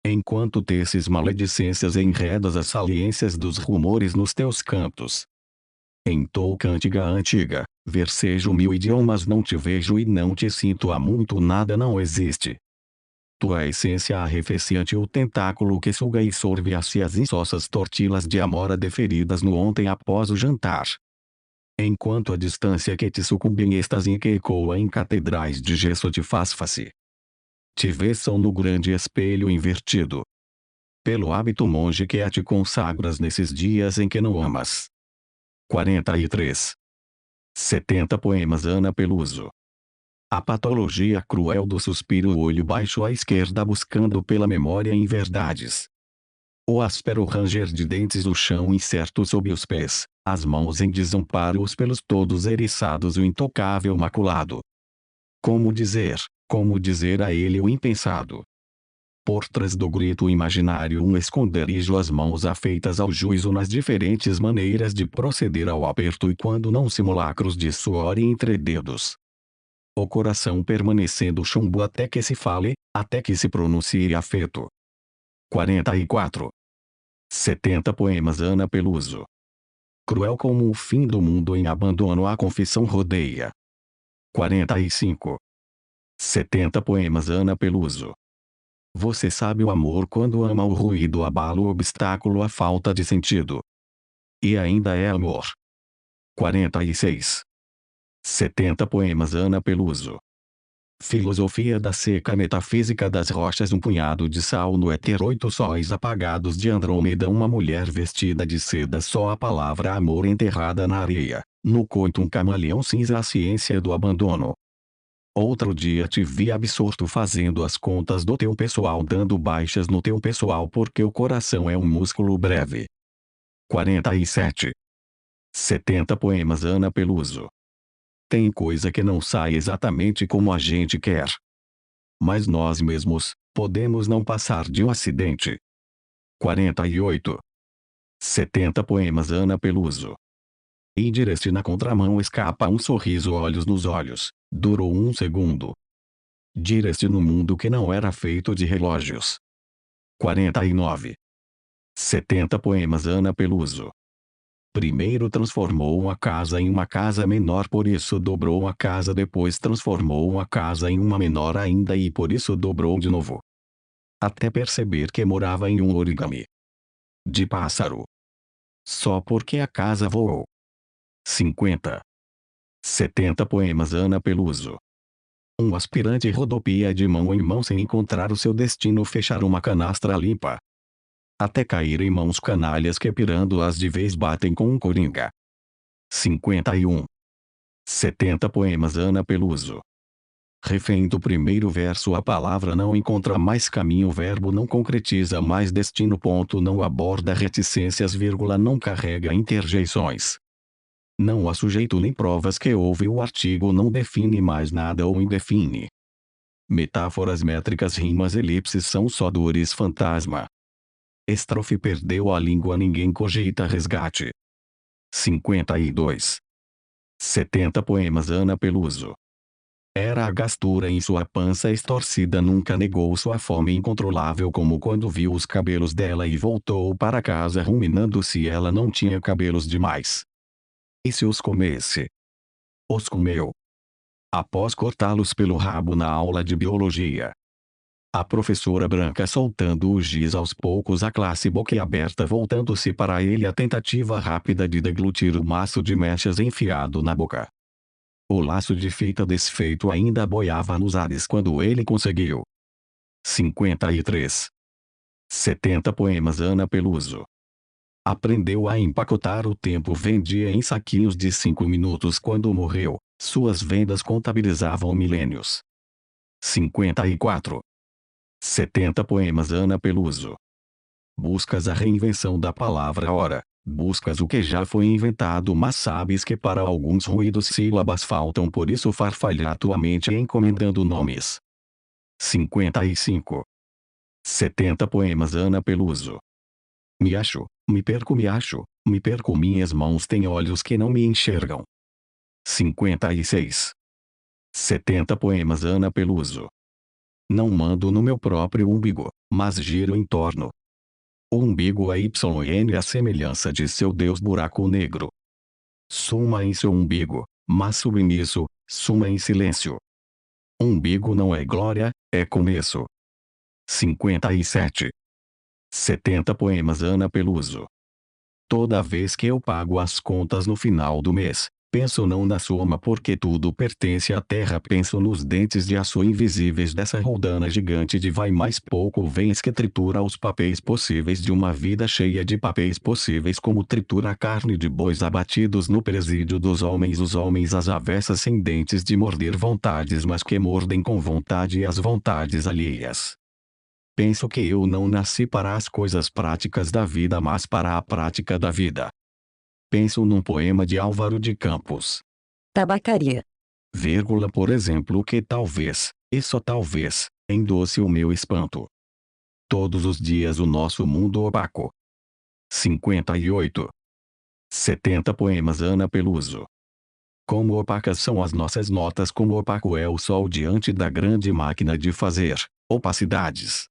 Enquanto teces maledicências enredas as saliências dos rumores nos teus cantos. Entou cântiga antiga, versejo mil idiomas, não te vejo e não te sinto, há muito nada não existe. Tua essência arrefeciante, o tentáculo que suga e sorve-se as insossas tortilas de amora deferidas no ontem após o jantar. Enquanto a distância que te sucumbe em êxtase que ecoa em catedrais de gesso te faz face. Te vês no grande espelho invertido. Pelo hábito monge que a te consagras nesses dias em que não amas. 43. 70 poemas Ana Peluso. A patologia cruel do suspiro, o olho baixo à esquerda buscando pela memória em verdades. O áspero ranger de dentes, o chão incerto sob os pés, as mãos em desamparo, os pelos todos eriçados, o intocável maculado. Como dizer a ele o impensado? Por trás do grito imaginário um esconderijo, as mãos afeitas ao juízo nas diferentes maneiras de proceder ao aperto, e quando não simulacros de suor entre dedos. O coração permanecendo chumbo até que se fale, até que se pronuncie afeto. 44. 70 poemas Ana Peluso. Cruel como o fim do mundo em abandono, a confissão rodeia. 45. 70 poemas Ana Peluso. Você sabe o amor quando ama, o ruído abala o obstáculo, a falta de sentido. E ainda é amor. 46. 70 poemas Ana Peluso. Filosofia da seca, metafísica das rochas, um punhado de sal no éter, 8 sóis apagados de Andrômeda, uma mulher vestida de seda, só a palavra amor enterrada na areia, no coito um camaleão cinza, a ciência do abandono. Outro dia te vi absorto fazendo as contas do teu pessoal, dando baixas no teu pessoal porque o coração é um músculo breve. 47. 70 poemas Ana Peluso. Tem coisa que não sai exatamente como a gente quer. Mas nós mesmos, podemos não passar de um acidente. 48. 70 poemas Ana Peluso. E direste na contramão, escapa um sorriso, olhos nos olhos, durou um segundo. Direste no mundo que não era feito de relógios. 49. 70 poemas Ana Peluso. Primeiro transformou uma casa em uma casa menor, por isso dobrou a casa, depois transformou uma casa em uma menor ainda e por isso dobrou de novo. Até perceber que morava em um origami de pássaro. Só porque a casa voou. 50. 70 poemas Ana Peluso. Um aspirante rodopia de mão em mão sem encontrar o seu destino fechar uma canastra limpa. Até cair em mãos canalhas que pirando-as de vez batem com um coringa. 51. 70 poemas Ana Peluso. Refém do primeiro verso a palavra não encontra mais caminho, o verbo não concretiza mais destino, ponto não aborda reticências, vírgula não carrega interjeições. Não há sujeito nem provas que houve, o artigo não define mais nada ou indefine. Metáforas métricas, rimas, elipses são só dores fantasma. Estrofe perdeu a língua, ninguém cogita resgate. 52. 70 poemas Ana Peluso. Era a gastura em sua pança estorcida, nunca negou sua fome incontrolável, como quando viu os cabelos dela e voltou para casa ruminando se ela não tinha cabelos demais. E se os comesse? Os comeu. Após cortá-los pelo rabo na aula de biologia. A professora branca soltando o giz aos poucos, a classe boquiaberta voltando-se para ele, a tentativa rápida de deglutir o maço de mechas enfiado na boca. O laço de fita desfeito ainda boiava nos ares quando ele conseguiu. 53. 70 poemas Ana Peluso. Aprendeu a empacotar o tempo, vendia em saquinhos de 5 minutos quando morreu, suas vendas contabilizavam milênios. 54. 70 poemas Ana Peluso. Buscas a reinvenção da palavra hora, buscas o que já foi inventado, mas sabes que para alguns ruídos sílabas faltam, por isso farfalha tua mente encomendando nomes. 55. 70 poemas Ana Peluso. Me acho, me perco, minhas mãos têm olhos que não me enxergam. 56. 70 poemas Ana Peluso. Não mando no meu próprio umbigo, mas giro em torno. O umbigo é YN, a semelhança de seu Deus buraco negro. Suma em seu umbigo, mas submisso, suma em silêncio. Umbigo não é glória, é começo. 57. 70 poemas Ana Peluso. Toda vez que eu pago as contas no final do mês, penso não na soma porque tudo pertence à terra, penso nos dentes de aço invisíveis dessa roldana gigante de vai mais pouco vens que tritura os papéis possíveis de uma vida cheia de papéis possíveis, como tritura a carne de bois abatidos no presídio dos homens, os homens às avessas sem dentes de morder vontades, mas que mordem com vontade as vontades alheias. Penso que eu não nasci para as coisas práticas da vida, mas para a prática da vida. Penso num poema de Álvaro de Campos. Tabacaria. Vírgula, por exemplo, que talvez, e só talvez, endoce o meu espanto. Todos os dias o nosso mundo opaco. 58. 70 poemas Ana Peluso. Como opacas são as nossas notas, como opaco é o sol diante da grande máquina de fazer opacidades.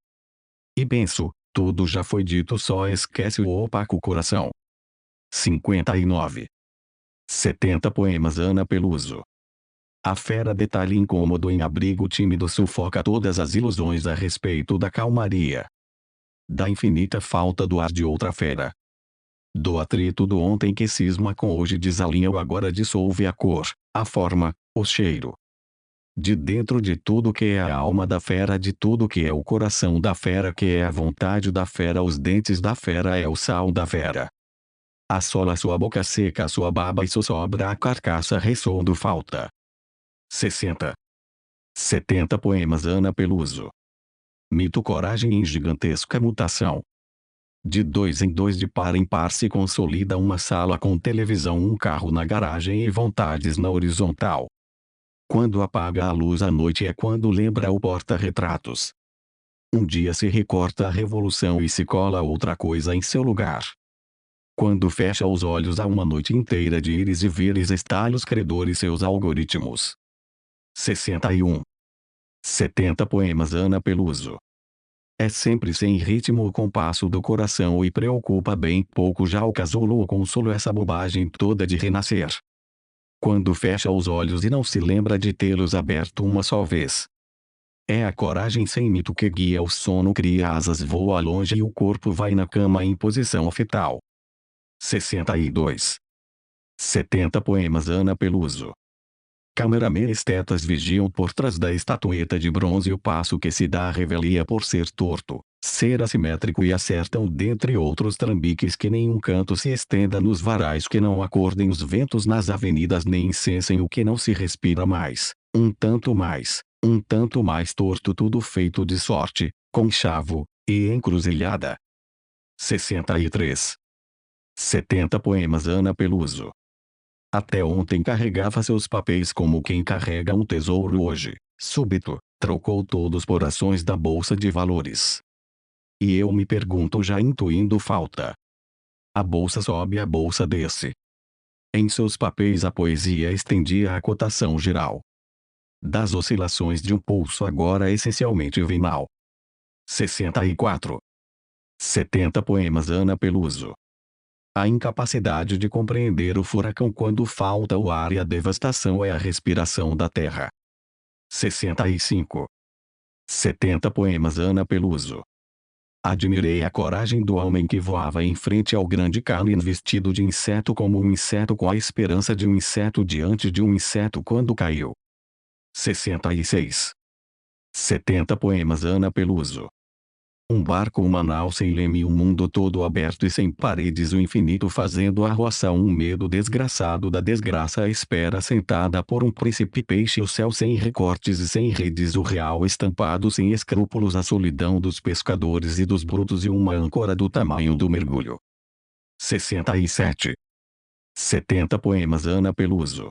E penso, tudo já foi dito, só esquece o opaco coração. 59. 70 poemas Ana Peluso. A fera, detalhe incômodo em abrigo tímido, sufoca todas as ilusões a respeito da calmaria. Da infinita falta do ar de outra fera. Do atrito do ontem que cisma com hoje, desalinha o agora, dissolve a cor, a forma, o cheiro. De dentro de tudo que é a alma da fera, de tudo que é o coração da fera, que é a vontade da fera, os dentes da fera, é o sal da fera. Assola sua boca seca, sua baba e só sobra a carcaça ressoando falta. 60. 70 poemas Ana Peluso. Mito, coragem em gigantesca mutação. De 2 em 2, de par em par se consolida uma sala com televisão, um carro na garagem e vontades na horizontal. Quando apaga a luz à noite é quando lembra o porta-retratos. Um dia se recorta a revolução e se cola outra coisa em seu lugar. Quando fecha os olhos há uma noite inteira de ires e vires, estalhos credores seus algoritmos. 61. 70 poemas Ana Peluso. É sempre sem ritmo o compasso do coração e preocupa bem pouco já o casulo, o consolo, essa bobagem toda de renascer. Quando fecha os olhos e não se lembra de tê-los aberto uma só vez. É a coragem sem mito que guia o sono, cria asas, voa longe e o corpo vai na cama em posição fetal. 62. 70 poemas Ana Peluso. Cameraman estetas vigiam por trás da estatueta de bronze o passo que se dá à revelia por ser torto, ser assimétrico e acertam dentre outros trambiques que nenhum canto se estenda nos varais que não acordem os ventos nas avenidas nem incensem o que não se respira mais, um tanto mais torto tudo feito de sorte, conchavo, e encruzilhada. 63. 70 poemas Ana Peluso. Até ontem carregava seus papéis como quem carrega um tesouro hoje, súbito, trocou todos por ações da Bolsa de Valores. E eu me pergunto já intuindo falta. A bolsa sobe, a bolsa desce. Em seus papéis a poesia estendia a cotação geral. Das oscilações de um pulso agora essencialmente vinal. 64. 70 poemas Ana Peluso. A incapacidade de compreender o furacão quando falta o ar e a devastação é a respiração da terra. 65. 70 poemas Ana Peluso. Admirei a coragem do homem que voava em frente ao grande Canin vestido de inseto como um inseto com a esperança de um inseto diante de um inseto quando caiu. 66. 70 poemas Ana Peluso. Um barco uma nau sem leme e um mundo todo aberto e sem paredes o infinito fazendo a roça um medo desgraçado da desgraça à espera sentada por um príncipe peixe o céu sem recortes e sem redes o real estampado sem escrúpulos a solidão dos pescadores e dos brutos e uma âncora do tamanho do mergulho. 67. 70 poemas Ana Peluso.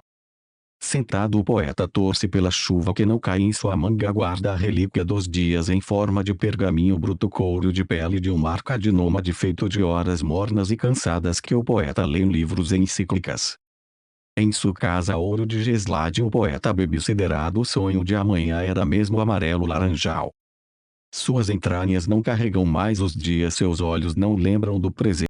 Sentado o poeta torce pela chuva que não cai em sua manga guarda a relíquia dos dias em forma de pergaminho bruto couro de pele de um arca de nômade feito de horas mornas e cansadas que o poeta lê em livros e encíclicas. Em sua casa ouro de Geslade o poeta bebe siderado o sonho de amanhã era mesmo amarelo laranjal. Suas entranhas não carregam mais os dias seus olhos não lembram do presente.